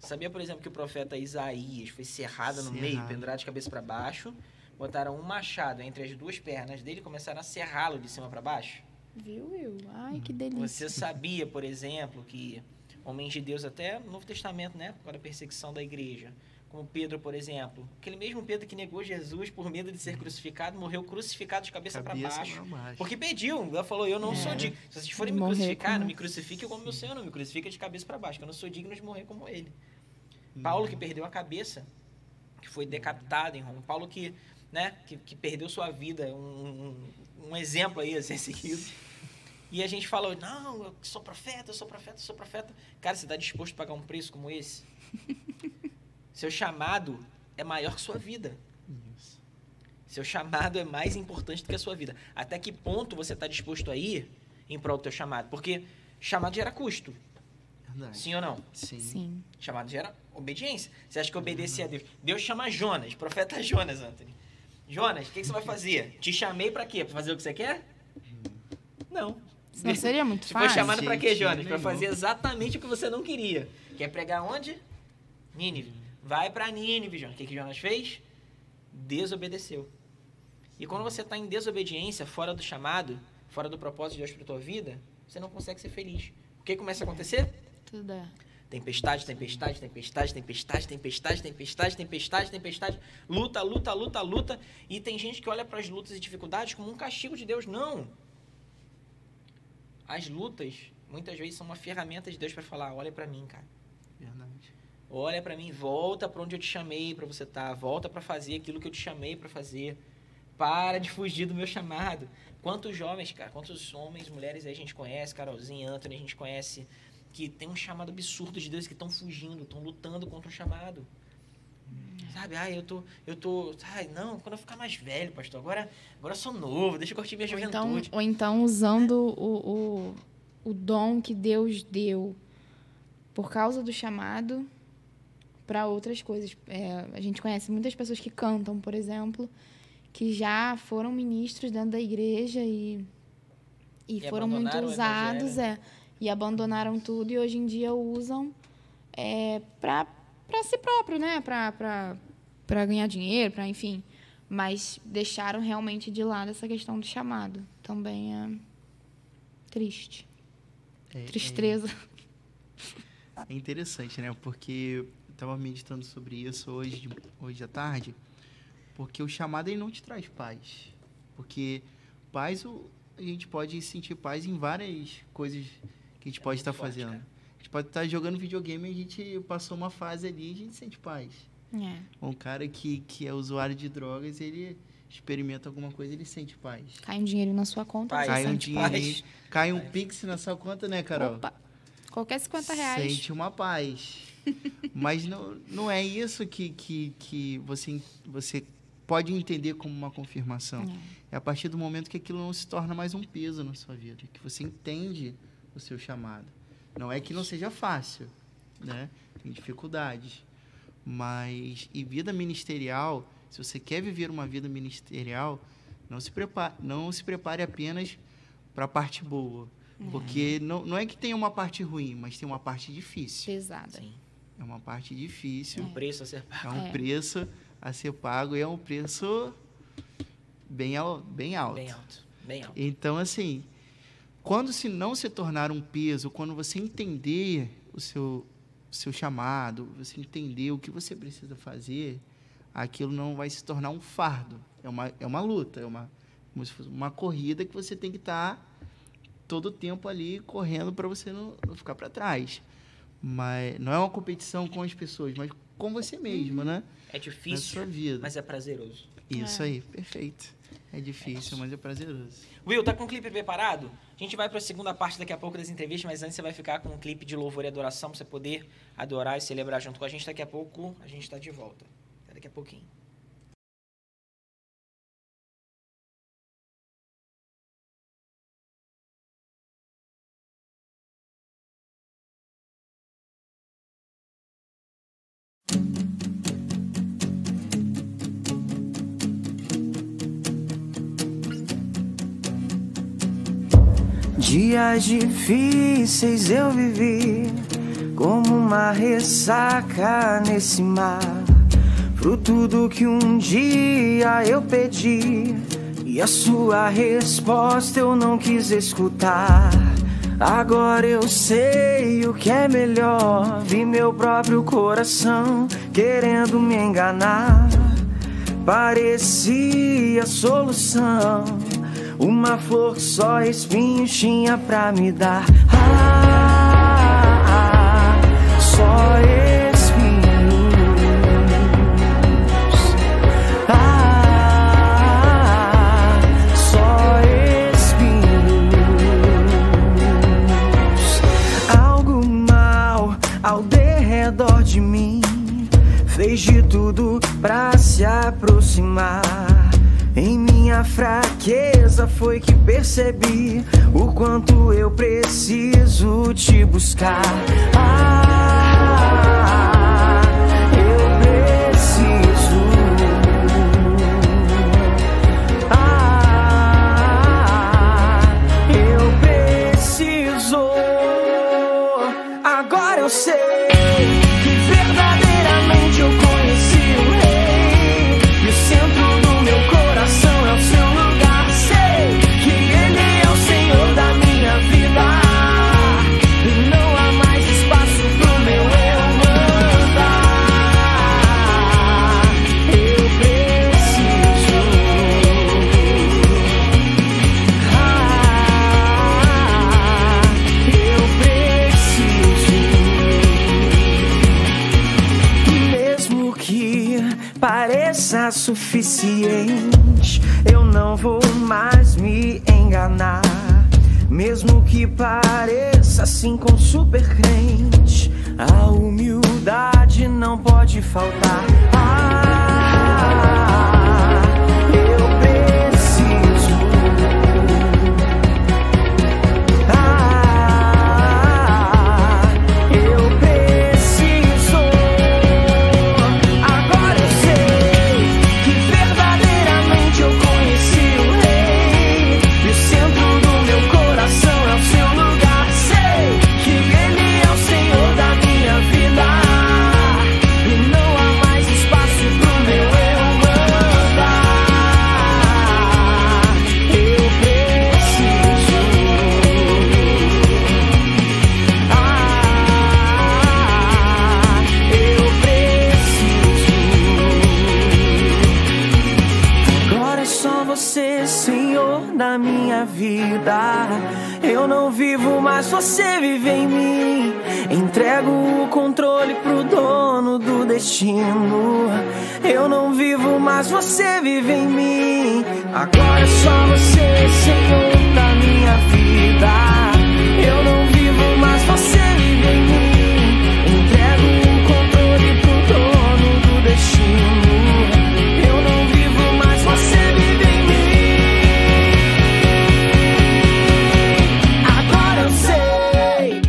Sabia, por exemplo, que o profeta Isaías foi cerrado no meio, pendurado de cabeça para baixo, botaram um machado entre as duas pernas dele e começaram a serrá-lo de cima para baixo? Viu, Will? Ai, que delícia. Você sabia, por exemplo, que homens de Deus, até no Novo Testamento, né, para a perseguição da igreja, como Pedro, por exemplo, aquele mesmo Pedro que negou Jesus por medo de ser crucificado, morreu crucificado de cabeça para baixo. Porque pediu, ela falou, eu não sou digno. Se vocês forem me Morrer crucificar, como- não me crucifique como meu Senhor, não me crucifique de cabeça para baixo, que eu não sou digno de morrer como ele. Paulo, que perdeu a cabeça, que foi decapitado em Roma. Paulo que, né, que perdeu sua vida, um exemplo aí a ser seguido. E a gente fala, não, eu sou profeta, eu sou profeta, eu sou profeta. Cara, você está disposto a pagar um preço como esse? Seu chamado é maior que sua vida. Isso. Seu chamado é mais importante do que a sua vida. Até que ponto você está disposto a ir em prol do teu chamado? Porque chamado gera custo. Verdade. Sim ou não? Sim. Sim. Chamado gera obediência. Você acha que obedecer a Deus? Deus chama Jonas, profeta Jonas, Anthony. Jonas, o que você vai fazer? Te chamei pra quê? Pra fazer o que você quer? Não. Senão seria muito Você foi fácil. chamado pra quê, Jeitinho Jonas? Pra nenhum. fazer exatamente o que você não queria. Quer pregar onde? Nínive. Vai pra Nínive, Jonas. O que Jonas fez? Desobedeceu. E quando você está em desobediência, fora do chamado, fora do propósito de Deus pra tua vida, você não consegue ser feliz. O que começa a acontecer? Tudo é. Tempestade, tempestade, tempestade, tempestade, tempestade, tempestade, tempestade, tempestade. Luta, luta, luta, luta. E tem gente que olha para as lutas e dificuldades como um castigo de Deus. Não. As lutas, muitas vezes, são uma ferramenta de Deus para falar, olha para mim, cara. Verdade. Olha para mim, volta para onde eu te chamei para você estar. Volta para fazer aquilo que eu te chamei para fazer. Para de fugir do meu chamado. Quantos jovens, cara, quantos homens, mulheres aí a gente conhece, Carolzinha, Anthony, a gente conhece, que tem um chamado absurdo de Deus, que estão fugindo, estão lutando contra o chamado. Sabe? Eu tô... Ai, não, quando eu ficar mais velho, pastor, agora eu sou novo, deixa eu curtir minha juventude. Ou então usando o dom que Deus deu por causa do chamado para outras coisas. A gente conhece muitas pessoas que cantam, por exemplo, que já foram ministros dentro da igreja e foram muito abandonaram o usados, evangelho. e abandonaram tudo e hoje em dia usam para si próprio, né? Para ganhar dinheiro, para enfim. Mas deixaram realmente de lado essa questão do chamado. Também é triste. Tristeza. É interessante, né? Porque eu estava meditando sobre isso hoje à tarde, porque o chamado ele não te traz paz. Porque paz, a gente pode sentir paz em várias coisas que a gente pode estar forte, fazendo. cara. A gente pode estar jogando videogame e a gente passou uma fase ali e a gente sente paz. Um cara que é usuário de drogas, ele experimenta alguma coisa, ele sente paz. Cai um dinheiro na sua conta, Paz. você Cai um sente dinheirinho, paz. cai um pix na sua conta, né, Carol? Opa, qualquer R$50. Sente uma paz. Mas não é isso que você pode entender como uma confirmação. É a partir do momento que aquilo não se torna mais um peso na sua vida, que você entende o seu chamado. Não é que não seja fácil, né? Tem dificuldades. Mas, e vida ministerial, se você quer viver uma vida ministerial, não se prepare apenas para a parte boa. Porque não é que tem uma parte ruim, mas tem uma parte difícil. Pesada. Sim. É uma parte difícil. Um preço a ser pago. É um preço a ser pago e é um preço bem alto. Bem alto. Então, assim, quando não se tornar um peso, quando você entender o seu chamado, você entender o que você precisa fazer, aquilo não vai se tornar um fardo. É uma luta, como se fosse uma corrida que você tem que estar todo o tempo ali correndo para você não ficar para trás. Mas não é uma competição com as pessoas, mas com você mesmo, né? É difícil, na sua vida. mas é prazeroso. Isso aí, perfeito. É difícil, mas é prazeroso. Will, tá com o clipe preparado? A gente vai para a segunda parte daqui a pouco das entrevistas, mas antes você vai ficar com um clipe de louvor e adoração para você poder adorar e celebrar junto com a gente. Daqui a pouco a gente está de volta. Até daqui a pouquinho. Dias difíceis eu vivi, como uma ressaca nesse mar, fruto do que um dia eu pedi, e a sua resposta eu não quis escutar. Agora eu sei o que é melhor, vi meu próprio coração querendo me enganar. Parecia a solução, uma flor que só espinhos tinha pra me dar. Só espinhos. Só espinhos. Algo mal ao derredor de mim fez de tudo pra se aproximar. Em minha fraqueza foi que percebi o quanto eu preciso te buscar. Eu preciso. Eu preciso. Agora eu sei que verdadeiramente eu conheci o Rei, e o centro do meu coração é o seu lugar. Sei que Ele é o Senhor da minha vida, e não há mais espaço pro meu eu mandar. Eu preciso. Eu preciso. Mesmo que pareça suficiente, eu não vou mais me enganar. Mesmo que pareça assim com super crente, a humildade não pode faltar. Eu preciso. Eu preciso. Agora eu sei que verdadeiramente eu conheci o Rei, e o centro do meu coração é o seu lugar. Sei que Ele é o Senhor da minha vida, e não há mais espaço pro meu eu mandar. Eu preciso. Eu preciso. Agora é só você, Senhor da minha vida. Eu não vivo, mas você vive em mim. Entrego o controle pro dono do destino. Eu não vivo, mas você vive em mim. Agora é só você, Senhor da minha vida. Eu não vivo, mas você vive em mim. Entrego o controle pro dono do destino. Eu não vivo, mas você vive em mim. Agora eu sei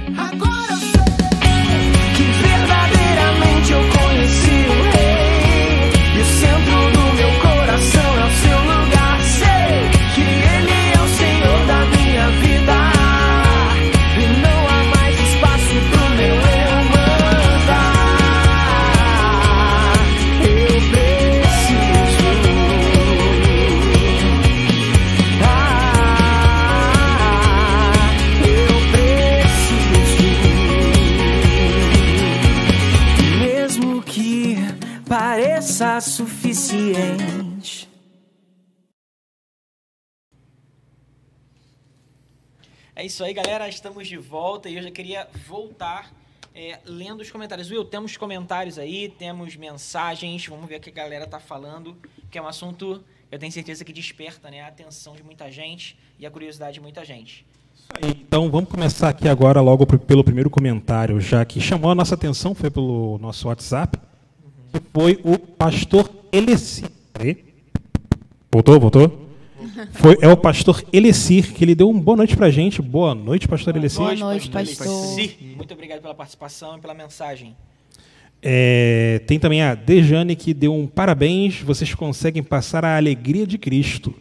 que verdadeiramente eu conheci o Rei, e o centro do meu coração é o seu lugar. Sei que Ele é o Senhor da minha vida, e não há mais espaço força suficiente. É isso aí, galera. Estamos de volta e eu já queria voltar lendo os comentários. Will, temos comentários aí, temos mensagens. Vamos ver o que a galera tá falando, que é um assunto, eu tenho certeza que desperta, né, a atenção de muita gente e a curiosidade de muita gente. Então, vamos começar aqui agora logo pelo primeiro comentário, já que chamou a nossa atenção, foi pelo nosso WhatsApp, que foi o pastor Elecir. Voltou? É o pastor Elecir, que ele deu uma boa noite pra gente. Boa noite, pastor Elecir. Boa noite, pastor. Muito obrigado pela participação e pela mensagem. Tem também a Dejane, que deu um parabéns, vocês conseguem passar a alegria de Cristo.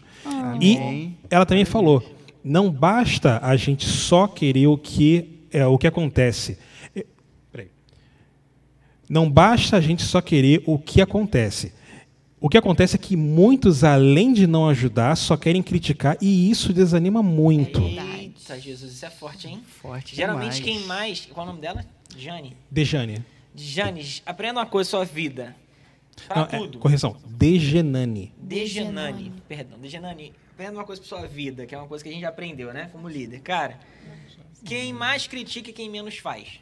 E ela também falou, não basta a gente só querer o que acontece. Não basta a gente só querer o que acontece. O que acontece é que muitos, além de não ajudar, só querem criticar e isso desanima muito. Eita, Jesus, isso é forte, hein? Forte Geralmente demais. quem mais... Qual é o nome dela? Jane. Dejane. Jane, aprenda uma coisa sua vida. Pra tudo. Correção. Degenane. Degenane. Perdão, Degenane. Aprenda uma coisa pra sua vida, que é uma coisa que a gente já aprendeu, né? Como líder. Cara, quem mais critica, quem menos faz.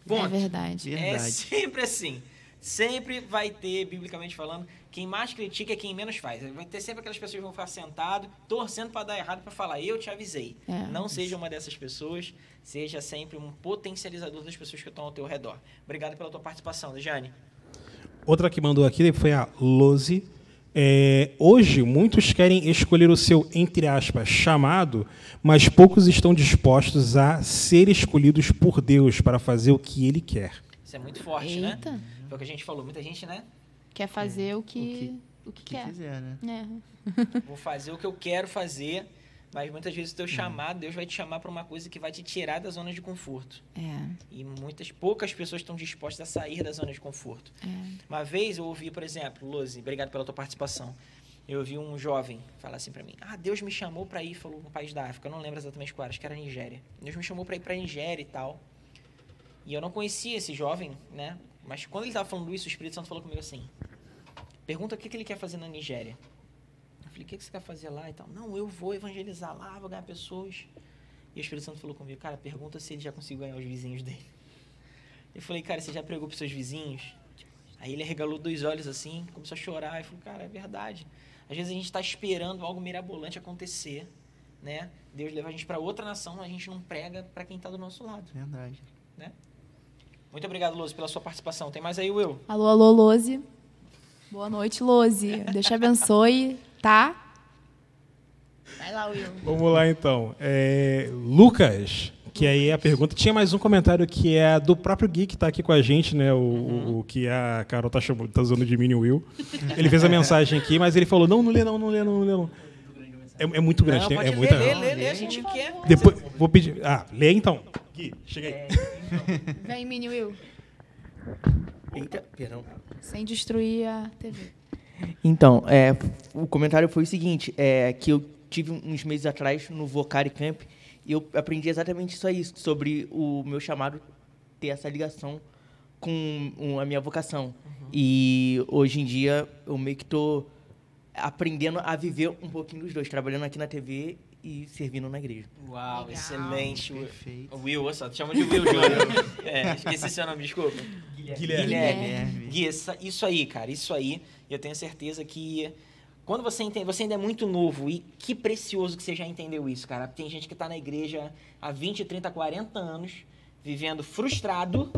Ponto. É verdade. É sempre assim. Sempre vai ter, biblicamente falando, quem mais critica é quem menos faz. Vai ter sempre aquelas pessoas que vão ficar sentado, torcendo para dar errado, para falar, eu te avisei. Não seja uma dessas pessoas, seja sempre um potencializador das pessoas que estão ao teu redor. Obrigado pela tua participação, Dejane. Outra que mandou aqui foi a Lose. Hoje, muitos querem escolher o seu, entre aspas, chamado, mas poucos estão dispostos a ser escolhidos por Deus para fazer o que Ele quer. Isso é muito forte, Eita. né? Foi o que a gente falou. Muita gente, né? Quer fazer o que quer. quiser, né? Vou fazer o que eu quero fazer, mas muitas vezes o teu chamado, Deus vai te chamar para uma coisa que vai te tirar da zona de conforto. E poucas pessoas estão dispostas a sair da zona de conforto. Uma vez eu ouvi, por exemplo, Lose, obrigado pela tua participação. Eu ouvi um jovem falar assim para mim, Deus me chamou para ir, falou, no país da África, eu não lembro exatamente qual era, acho que era Nigéria. Deus me chamou para ir para Nigéria e tal. E eu não conhecia esse jovem, né? Mas quando ele estava falando isso, o Espírito Santo falou comigo assim, pergunta o que ele quer fazer na Nigéria. Eu falei, o que você quer fazer lá e tal? Não, eu vou evangelizar lá, vou ganhar pessoas. E o Espírito Santo falou comigo, cara, pergunta se ele já conseguiu ganhar os vizinhos dele. Eu falei, cara, você já pregou para os seus vizinhos? Aí ele arregalou 2 olhos assim, começou a chorar. Eu falei, cara, é verdade. Às vezes a gente está esperando algo mirabolante acontecer, né? Deus leva a gente para outra nação, a gente não prega para quem está do nosso lado. Verdade. Né? Muito obrigado, Lose, pela sua participação. Tem mais aí, Will? Alô, Lose. Boa noite, Lose. Deus te abençoe, tá? Vai lá, Will. Vamos lá, então. Lucas, que aí é a pergunta. Tinha mais um comentário que é do próprio Gui, que está aqui com a gente, né? O que a Carol tá usando de mini Will. Ele fez a mensagem aqui, mas ele falou, não lê não. É muito grande. Não, pode é muita... lê, a gente quer. Depois, vou pedir... lê então. Gui, chega aí. Vem, mini Will. Eita, perdão. Sem destruir a TV. Então, o comentário foi o seguinte, que eu tive uns meses atrás no Vocari Camp e eu aprendi exatamente isso aí, sobre o meu chamado ter essa ligação com a minha vocação. E hoje em dia eu meio que estou aprendendo a viver um pouquinho dos dois, trabalhando aqui na TV e servindo na igreja. Uau, Legal. excelente. Perfeito. Will, olha só, te chama de Will, Júnior. Esqueci seu nome, desculpa. Guilherme. Gui, isso aí, cara, isso aí. Eu tenho certeza que quando você entende, você ainda é muito novo e que precioso que você já entendeu isso, cara. Tem gente que tá na igreja há 20, 30, 40 anos, vivendo frustrado,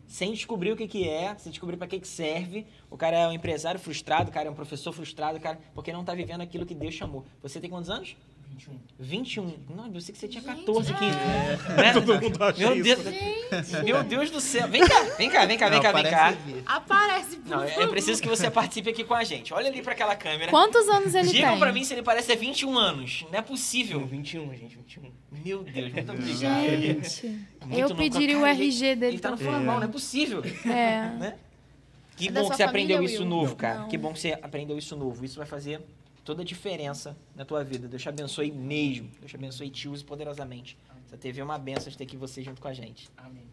sem descobrir o que é, sem descobrir para que serve. O cara é um empresário frustrado, o cara é um professor frustrado, cara, porque não tá vivendo aquilo que Deus chamou. Você tem quantos anos? 21. Não, eu sei que você tinha 14, 15. Né? Todo mundo acha Meu isso. Deus, meu Deus do céu. Vem cá. Aparece, por Não, eu preciso que você participe aqui com a gente. Olha ali para aquela câmera. Quantos anos ele Digam tem? pra mim se ele parece ter 21 anos. Não é possível. 21, gente, 21. Meu Deus, muito obrigado. Gente, Muito eu novo. pediria o Cara, RG dele Ele tá no também. formal, não é possível. É. Que É da bom sua que você aprendeu família, isso Will? novo, cara. Não. Que bom que você aprendeu isso novo. Isso vai fazer toda a diferença na tua vida. Deus te abençoe mesmo. Deus te abençoe e te use poderosamente. Essa TV é uma benção de ter aqui você junto com a gente. Amém.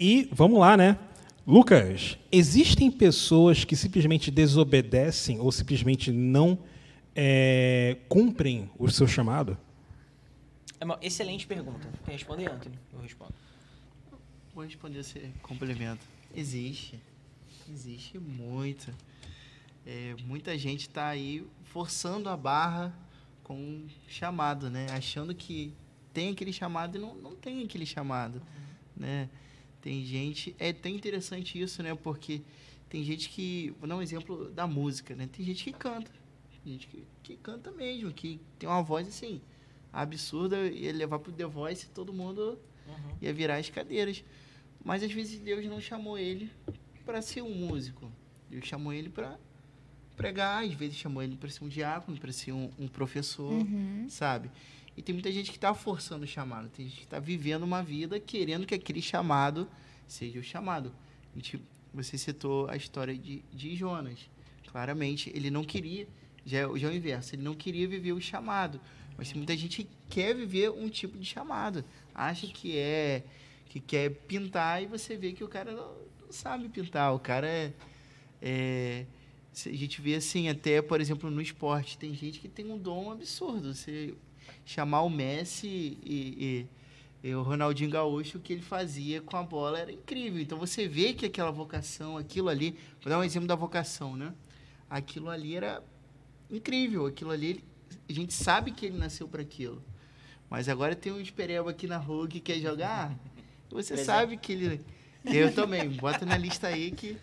E vamos lá, né? Lucas, existem pessoas que simplesmente desobedecem ou simplesmente não cumprem o seu chamado? É uma excelente pergunta. Quer responder, Anthony? Eu respondo. Vou responder esse complemento. Existe muito. Muita gente está aí forçando a barra com chamado, né? Achando que tem aquele chamado e não tem aquele chamado, né? Tem gente... É até interessante isso, né? Porque tem gente que... Vou dar um exemplo da música, né? Tem gente que canta. Tem gente que canta mesmo, que tem uma voz, assim, absurda. Ia levar pro The Voice e todo mundo ia virar as cadeiras. Mas, às vezes, Deus não chamou ele para ser um músico. Deus chamou ele para pregar. Às vezes, chamou ele para ser um diácono, para ser um professor, sabe? E tem muita gente que está forçando o chamado. Tem gente que está vivendo uma vida querendo que aquele chamado seja o chamado. Você citou a história de Jonas. Claramente, ele não queria... Já é o inverso. Ele não queria viver o chamado. Mas tem muita gente que quer viver um tipo de chamado. Acha que quer pintar e você vê que o cara não sabe pintar. O cara a gente vê assim, até, por exemplo, no esporte. Tem gente que tem um dom absurdo. Você chamar o Messi e o Ronaldinho Gaúcho, o que ele fazia com a bola era incrível. Então, você vê que aquela vocação, aquilo ali... Vou dar um exemplo da vocação, né? Aquilo ali era incrível. Aquilo ali, a gente sabe que ele nasceu para aquilo. Mas agora tem um espereba aqui na rua que quer jogar... Você sabe que ele... Eu também. Bota na lista aí que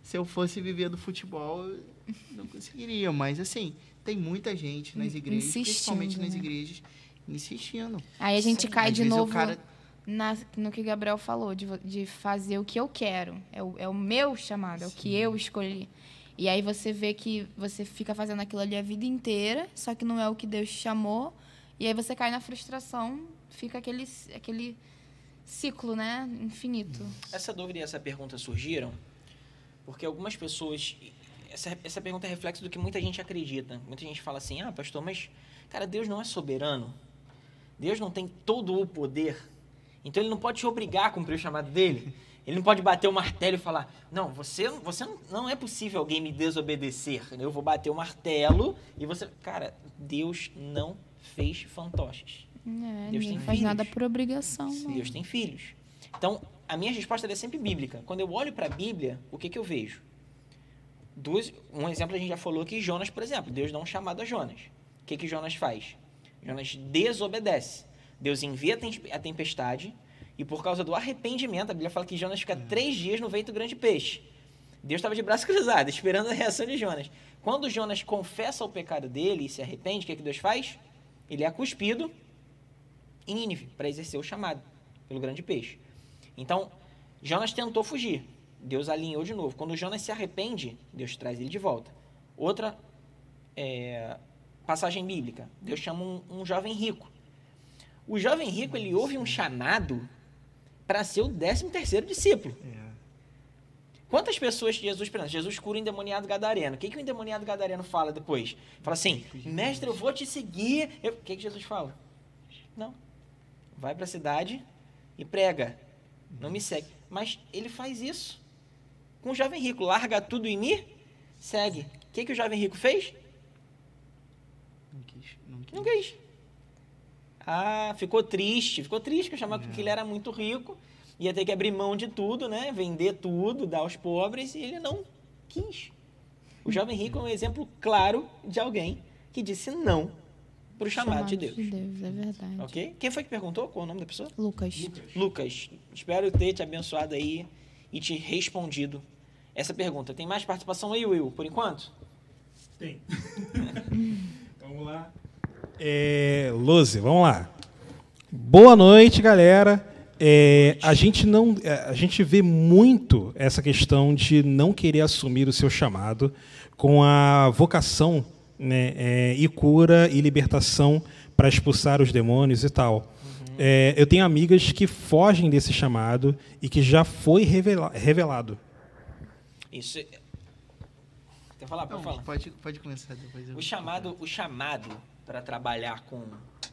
se eu fosse viver do futebol, eu não conseguiria. Mas, assim, tem muita gente nas igrejas, principalmente nas igrejas, insistindo. Aí a gente cai Às de vezes novo no que Gabriel falou, de fazer o que eu quero. É o meu chamado, é o que eu escolhi. E aí você vê que você fica fazendo aquilo ali a vida inteira, só que não é o que Deus te chamou. E aí você cai na frustração, fica aquele ciclo, né? Infinito. Essa dúvida e essa pergunta surgiram porque algumas pessoas... Essa pergunta é reflexo do que muita gente acredita. Muita gente fala assim, pastor, mas, cara, Deus não é soberano? Deus não tem todo o poder? Então, ele não pode te obrigar a cumprir o chamado dele? Ele não pode bater o martelo e falar, não, você não é possível alguém me desobedecer. Eu vou bater o martelo e você... Cara, Deus não fez fantoches. Deus ninguém tem faz filhos. nada por obrigação. Não. Deus tem filhos. Então, a minha resposta é sempre bíblica. Quando eu olho para a Bíblia, o que eu vejo? Um exemplo a gente já falou aqui, Jonas, por exemplo. Deus dá um chamado a Jonas. O que Jonas faz? Jonas desobedece. Deus envia a tempestade e por causa do arrependimento, a Bíblia fala que Jonas fica 3 dias no ventre do grande peixe. Deus estava de braço cruzado, esperando a reação de Jonas. Quando Jonas confessa o pecado dele e se arrepende, o que Deus faz? Ele é cuspido em Nínive, para exercer o chamado pelo grande peixe. Então, Jonas tentou fugir. Deus alinhou de novo. Quando Jonas se arrepende, Deus traz ele de volta. Outra passagem bíblica. Deus chama um jovem rico. O jovem rico, ele ouve um chamado para ser o 13º discípulo. Quantas pessoas Jesus... Jesus cura o endemoniado gadareno. O que o endemoniado gadareno fala depois? Fala assim, mestre, eu vou te seguir. O que Jesus fala? Não. Vai para a cidade e prega. Não me segue. Mas ele faz isso com o jovem rico. Larga tudo e me segue. O que o jovem rico fez? Não quis. Ficou triste. Ficou triste com o chamado porque ele era muito rico. Ia ter que abrir mão de tudo, né? Vender tudo, dar aos pobres. E ele não quis. O jovem rico é um exemplo claro de alguém que disse não para o chamado de Deus. É verdade. Ok? Quem foi que perguntou? Qual o nome da pessoa? Lucas. Espero ter te abençoado aí e te respondido essa pergunta. Tem mais participação aí, Will, por enquanto? Tem. Vamos lá. Lose, vamos lá. Boa noite, galera. A gente vê muito essa questão de não querer assumir o seu chamado com a vocação, né, e cura e libertação para expulsar os demônios e tal. Eu tenho amigas que fogem desse chamado e que já foi revelado. Isso. Quer falar? Pode falar. Pode começar depois. O chamado para trabalhar com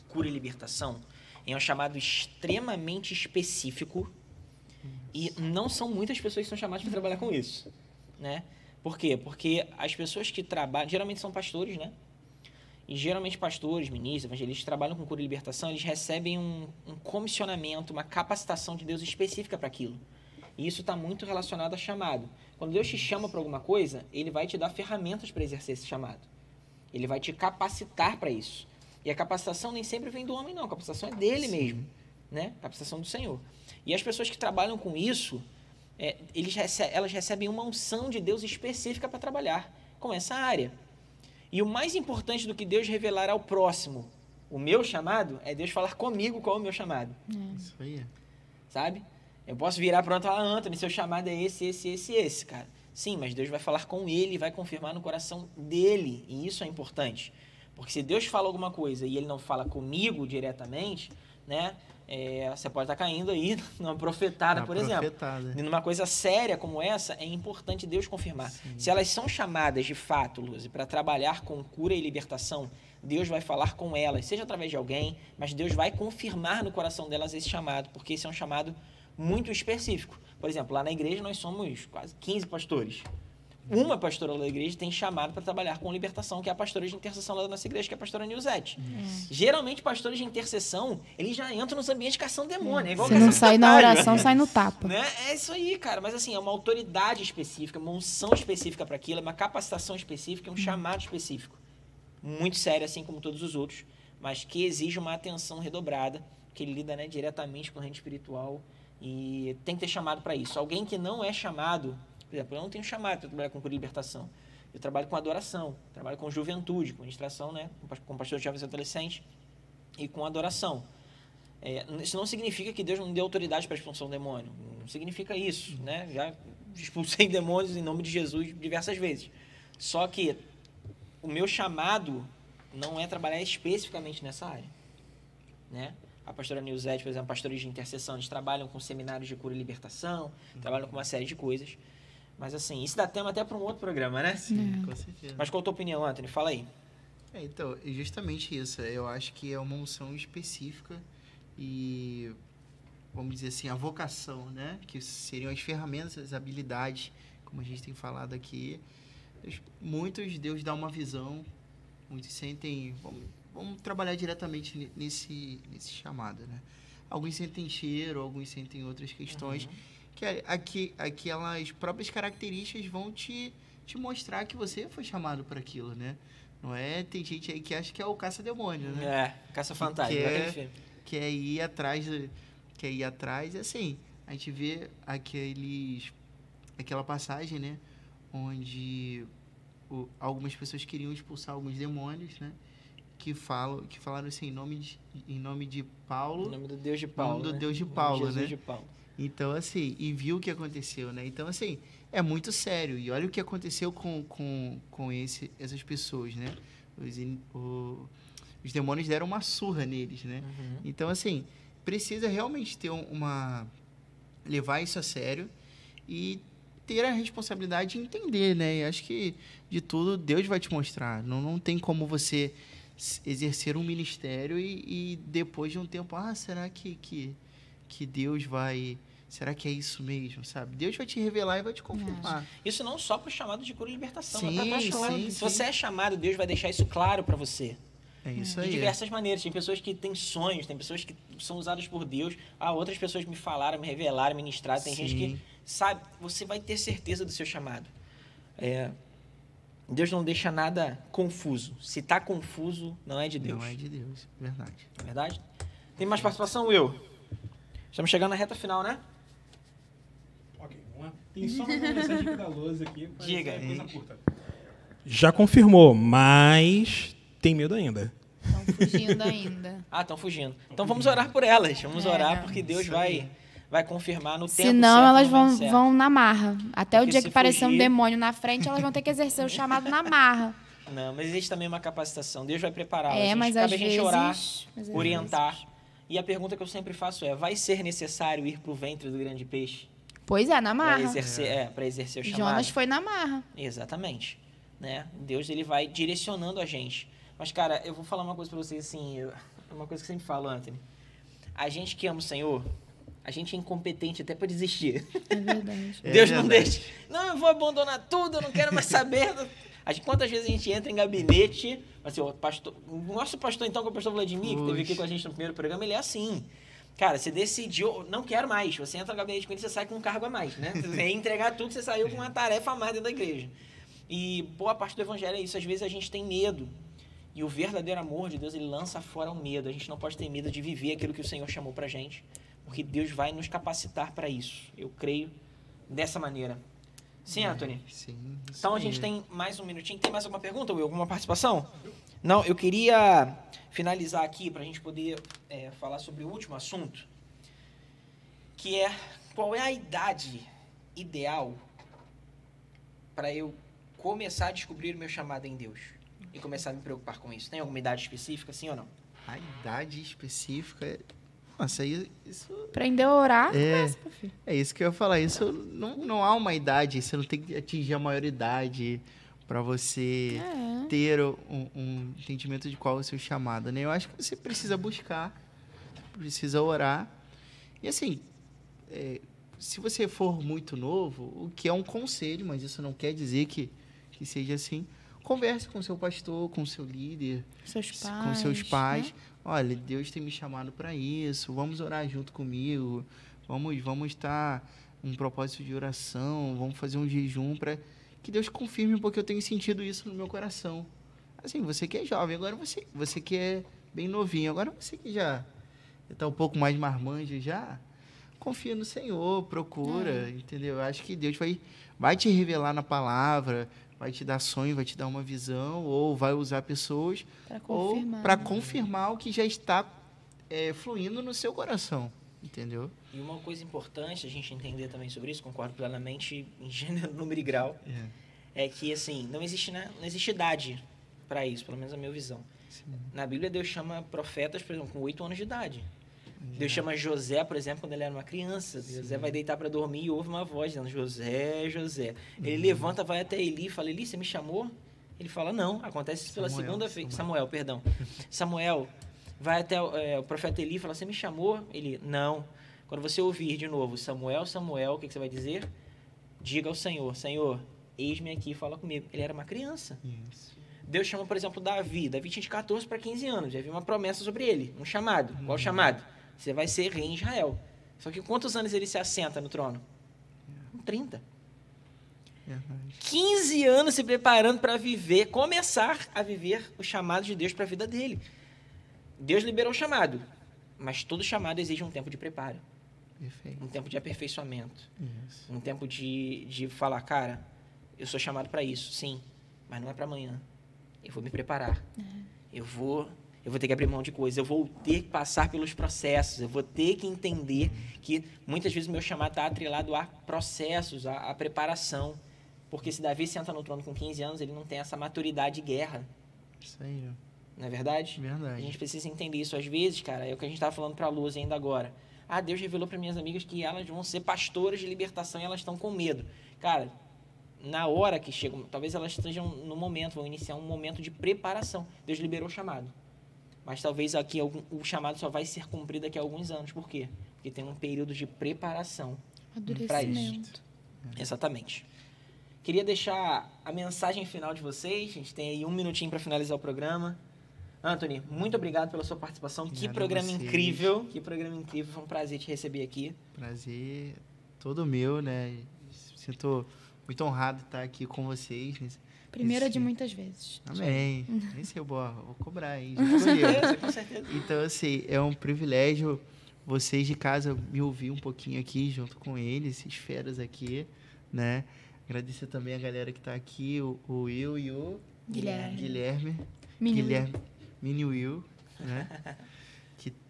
cura e libertação é um chamado extremamente específico E não são muitas pessoas que são chamadas para trabalhar com isso, né? Por quê? Porque as pessoas que trabalham, geralmente são pastores, né? E geralmente pastores, ministros, evangelistas que trabalham com cura e libertação, eles recebem um comissionamento, uma capacitação de Deus específica para aquilo. E isso está muito relacionado a chamado. Quando Deus te chama para alguma coisa, Ele vai te dar ferramentas para exercer esse chamado. Ele vai te capacitar para isso. E a capacitação nem sempre vem do homem, não. A capacitação é dele mesmo, né? A capacitação do Senhor. E as pessoas que trabalham com isso, elas recebem uma unção de Deus específica para trabalhar com essa área. E o mais importante do que Deus revelar ao próximo, o meu chamado, é Deus falar comigo qual é o meu chamado. Isso aí. Sabe? Eu posso virar para o Antônio e falar, Antônio, seu chamado é esse, cara. Sim, mas Deus vai falar com ele e vai confirmar no coração dele. E isso é importante. Porque se Deus fala alguma coisa e ele não fala comigo diretamente, né? Você pode estar caindo aí numa profetada, por exemplo. E numa coisa séria como essa, é importante Deus confirmar. Sim. Se elas são chamadas de fato, Lúcia, para trabalhar com cura e libertação, Deus vai falar com elas, seja através de alguém, mas Deus vai confirmar no coração delas esse chamado, porque esse é um chamado muito específico. Por exemplo, lá na igreja nós somos quase 15 pastores. Uma pastora da igreja tem chamado para trabalhar com libertação, que é a pastora de intercessão lá da nossa igreja, que é a pastora Nilzete. Geralmente, pastores de intercessão, eles já entram nos ambientes caçando demônio. É igual se não sai na oração, sai no tapa. Né? É isso aí, cara. Mas assim, é uma autoridade específica, uma unção específica para aquilo, é uma capacitação específica, é um chamado específico. Muito sério, assim como todos os outros, mas que exige uma atenção redobrada, que ele lida, né, diretamente com a rede espiritual e tem que ter chamado para isso. Alguém que não é chamado... Por exemplo, eu não tenho chamado para trabalhar com cura e libertação. Eu trabalho com adoração, trabalho com juventude, com ministração, né? Com pastor de jovens e adolescentes e com adoração. Isso não significa que Deus não dê autoridade para a expulsão do demônio. Não significa isso, né? Já expulsei demônios em nome de Jesus diversas vezes. Só que o meu chamado não é trabalhar especificamente nessa área, né? A pastora Nilzete, por exemplo, pastores de intercessão, eles trabalham com seminários de cura e libertação, trabalham com uma série de coisas. Mas, assim, isso dá tema até para um outro programa, né? Sim, com certeza. Mas qual a tua opinião, Anthony? Fala aí. Então, é justamente isso. Eu acho que é uma unção específica e, vamos dizer assim, a vocação, né? Que seriam as ferramentas, as habilidades, como a gente tem falado aqui. Muitos, Deus dá uma visão, muitos sentem... Vamos trabalhar diretamente nesse chamado, né? Alguns sentem cheiro, alguns sentem outras questões... que aquelas próprias características vão te mostrar que você foi chamado para aquilo, né? Não é? Tem gente aí que acha que é o caça-demônio, né? Caça-fantasma. Quer ir atrás, e assim, a gente vê aquela passagem, né? Onde algumas pessoas queriam expulsar alguns demônios, né? Que falaram assim, em nome de Paulo. Em nome do Deus de Paulo. Em nome do Deus de Paulo, né? Então, assim, e viu o que aconteceu, né? Então, assim, é muito sério. E olha o que aconteceu com essas pessoas, né? Os demônios deram uma surra neles, né? Então, assim, precisa realmente ter levar isso a sério e ter a responsabilidade de entender, né? E acho que, de tudo, Deus vai te mostrar. Não tem como você exercer um ministério e depois de um tempo, será que Deus vai... Será que é isso mesmo, sabe? Deus vai te revelar e vai te confirmar. Isso não só para o chamado de cura e libertação, sim, mas para sim. Se você é chamado, Deus vai deixar isso claro para você. É isso aí. De diversas maneiras. Tem pessoas que têm sonhos, tem pessoas que são usadas por Deus. Outras pessoas me falaram, me revelaram, me ministraram. Tem gente que sabe, você vai ter certeza do seu chamado. Deus não deixa nada confuso. Se está confuso, não é de Deus. Não é de Deus, verdade. Verdade? Tem mais participação, Will? Estamos chegando na reta final, né? Ok, vamos lá. Tem só uma mensagem aqui da Lousa aqui. Diga. Coisa curta. Já confirmou, mas tem medo ainda. Estão fugindo ainda. Estão fugindo. Então vamos orar por elas. Vamos orar porque Deus vai confirmar no tempo certo. Senão elas vão na marra. Até porque o dia que aparecer um demônio na frente, elas vão ter que exercer o chamado na marra. Não, mas existe também uma capacitação. Deus vai prepará-las. Mas cabe às a gente vezes, orar, orientar. E a pergunta que eu sempre faço é, vai ser necessário ir para o ventre do grande peixe? Pois é, na marra. Para exercer o chamado. Jonas foi na marra. Exatamente. Né? Deus, ele vai direcionando a gente. Mas, cara, eu vou falar uma coisa para vocês, assim, uma coisa que eu sempre falo, Anthony. A gente que ama o Senhor, a gente é incompetente até para desistir. É verdade. É Deus não verdade. deixa. Não, eu vou abandonar tudo, eu não quero mais saber. Quantas vezes a gente entra em gabinete, assim, o nosso pastor, então, que é o pastor Vladimir, que esteve aqui com a gente no primeiro programa, ele é assim. Cara, você decidiu, não quero mais. Você entra no gabinete com ele, você sai com um cargo a mais, né? Você ia entregar tudo, você saiu com uma tarefa a mais dentro da igreja. E boa parte do evangelho é isso. Às vezes a gente tem medo. E o verdadeiro amor de Deus, ele lança fora o medo. A gente não pode ter medo de viver aquilo que o Senhor chamou pra gente. Porque Deus vai nos capacitar para isso. Eu creio dessa maneira. Sim, Anthony? Sim. isso Então a aí. gente tem mais um minutinho. Tem mais alguma pergunta, Will? Alguma participação? Não, eu queria finalizar aqui para a gente poder falar sobre o último assunto, que é qual é a idade ideal para eu começar a descobrir o meu chamado em Deus e começar a me preocupar com isso. Tem alguma idade específica, sim ou não? A idade específica... Nossa, isso... Aprender a orar, É. começa, meu filho. É isso que eu ia falar. Isso não há uma idade. Você não tem que atingir a maioridade para você ter um entendimento de qual é o seu chamado, né? Eu acho que você precisa buscar, precisa orar. E assim, se você for muito novo, o que é um conselho, mas isso não quer dizer que seja assim, converse com seu pastor, com seu líder, Seus pais. com seus pais. né? Olha, Deus tem me chamado para isso. Vamos orar junto comigo. Vamos estar um propósito de oração. Vamos fazer um jejum para que Deus confirme, porque eu tenho sentido isso no meu coração. Assim, você que é jovem, agora você que é bem novinho, agora você que já está um pouco mais marmanjo já, confia no Senhor, procura, entendeu? Eu acho que Deus vai te revelar na palavra, vai te dar sonho, vai te dar uma visão, ou vai usar pessoas Pra ou confirmar. para confirmar o que já está fluindo no seu coração, entendeu? E uma coisa importante a gente entender também sobre isso, concordo plenamente em gênero, número e grau, é que, assim, não existe idade para isso, pelo menos a minha visão. Na Bíblia, Deus chama profetas, por exemplo, com 8 anos de idade. Deus chama José, por exemplo, quando ele era uma criança. José vai deitar para dormir e ouve uma voz dizendo, José, José. Ele levanta, vai até Eli e fala, Eli, você me chamou? Ele fala, não, acontece isso pela segunda vez. Samuel, perdão. Samuel vai até o profeta Eli e fala, você me chamou? Ele, não. Quando você ouvir de novo, Samuel, Samuel, o que você vai dizer? Diga ao Senhor, Senhor, eis-me aqui, fala comigo. Ele era uma criança. Isso. Deus chama, por exemplo, Davi. Davi tinha de 14 para 15 anos. Já havia uma promessa sobre ele, um chamado. Qual o chamado? Você vai ser rei em Israel. Só que quantos anos ele se assenta no trono? 30. 15 anos se preparando para começar a viver o chamado de Deus para a vida dele. Deus liberou o chamado, mas todo chamado exige um tempo de preparo, Perfeito. um tempo de aperfeiçoamento, Isso. um tempo de falar, cara, eu sou chamado para isso, sim, mas não é para amanhã. Eu vou me preparar. Eu vou ter que abrir mão de coisas, eu vou ter que passar pelos processos, eu vou ter que entender que muitas vezes o meu chamado está atrelado a processos, a preparação. Porque se Davi senta no trono com 15 anos, ele não tem essa maturidade de guerra. Isso aí, ó. Não é verdade? Verdade. A gente precisa entender isso. Às vezes, cara, é o que a gente estava falando para a Luz ainda agora. Ah, Deus revelou para minhas amigas que elas vão ser pastoras de libertação e elas estão com medo. Cara, na hora que chegam, talvez elas estejam no momento, vão iniciar um momento de preparação. Deus liberou o chamado. Mas talvez aqui o chamado só vai ser cumprido daqui a alguns anos. Por quê? Porque tem um período de preparação para isso. Amadurecimento. Exatamente. Queria deixar a mensagem final de vocês. A gente tem aí 1 minutinho para finalizar o programa. Anthony, muito obrigado pela sua participação. Obrigado Que a programa vocês. incrível. Que programa incrível. Foi um prazer te receber aqui. Prazer todo meu, né? Sinto muito honrado de estar aqui com vocês. Primeira de muitas vezes. Amém. Nem sei, vou cobrar aí. Com certeza, com certeza. Então, assim, é um privilégio vocês de casa me ouvir um pouquinho aqui junto com eles, esses feras aqui, né? Agradecer também a galera que está aqui, o Will e o Guilherme. Mini Guilherme, Mini Will, né?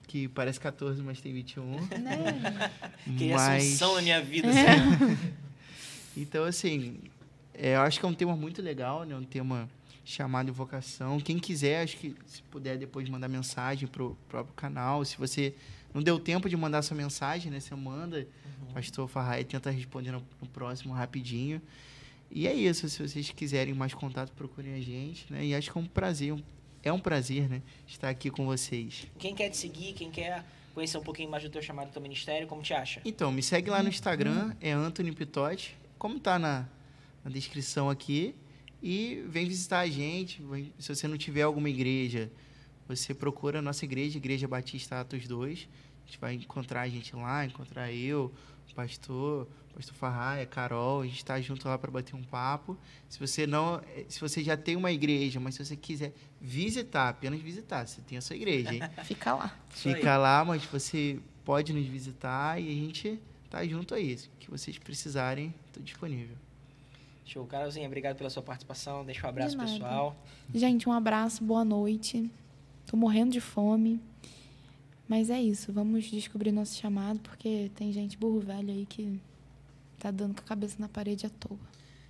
que parece 14, mas tem 21. Né? Que assunção na minha vida. Então, assim, eu acho que é um tema muito legal, né? Um tema chamado vocação. Quem quiser, acho que se puder depois mandar mensagem pro próprio canal. Se você não deu tempo de mandar sua mensagem, né? Você manda. O pastor Farraia tenta responder no próximo rapidinho. E é isso. Se vocês quiserem mais contato, procurem a gente, né? E acho que é um prazer, né? Estar aqui com vocês. Quem quer te seguir, quem quer conhecer um pouquinho mais do teu chamado, do teu ministério, como te acha? Então, me segue lá no Instagram, é Anthony Pitotti, como tá na descrição aqui. E vem visitar a gente. Se você não tiver alguma igreja, você procura a nossa igreja, Igreja Batista Atos 2. A gente vai encontrar a gente lá, encontrar eu, o pastor Farraia, Carol. A gente está junto lá para bater um papo. Se você já tem uma igreja, mas se você quiser visitar, apenas visitar, você tem a sua igreja, hein? Fica lá. Fica lá, mas você pode nos visitar e a gente tá junto aí. O que vocês precisarem, estou disponível. Show. Carolzinha, obrigado pela sua participação. Deixa um abraço De nada. pessoal. Gente, um abraço, boa noite. Tô morrendo de fome. Mas é isso, vamos descobrir nosso chamado, porque tem gente burro velho aí que tá dando com a cabeça na parede à toa.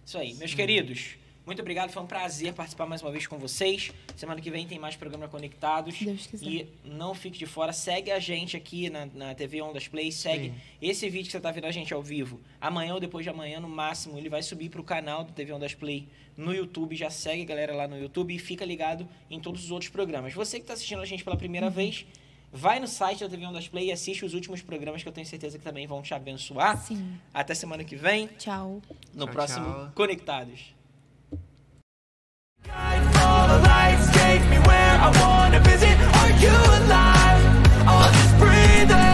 Isso aí. Meus queridos, muito obrigado. Foi um prazer participar mais uma vez com vocês. Semana que vem tem mais programa Conectados. Se Deus quiser. E não fique de fora. Segue a gente aqui na TV Ondas Play. Segue esse vídeo que você tá vendo a gente ao vivo. Amanhã ou depois de amanhã, no máximo, ele vai subir pro canal do TV Ondas Play no YouTube. Já segue a galera lá no YouTube e fica ligado em todos os outros programas. Você que tá assistindo a gente pela primeira vez, vai no site da TV Ondas Play e assiste os últimos programas que eu tenho certeza que também vão te abençoar. Sim. Até semana que vem, Tchau. no Tchau, próximo tchau. Conectados. All the lights take me where I wanna visit. Are you alive? I'll just breathe.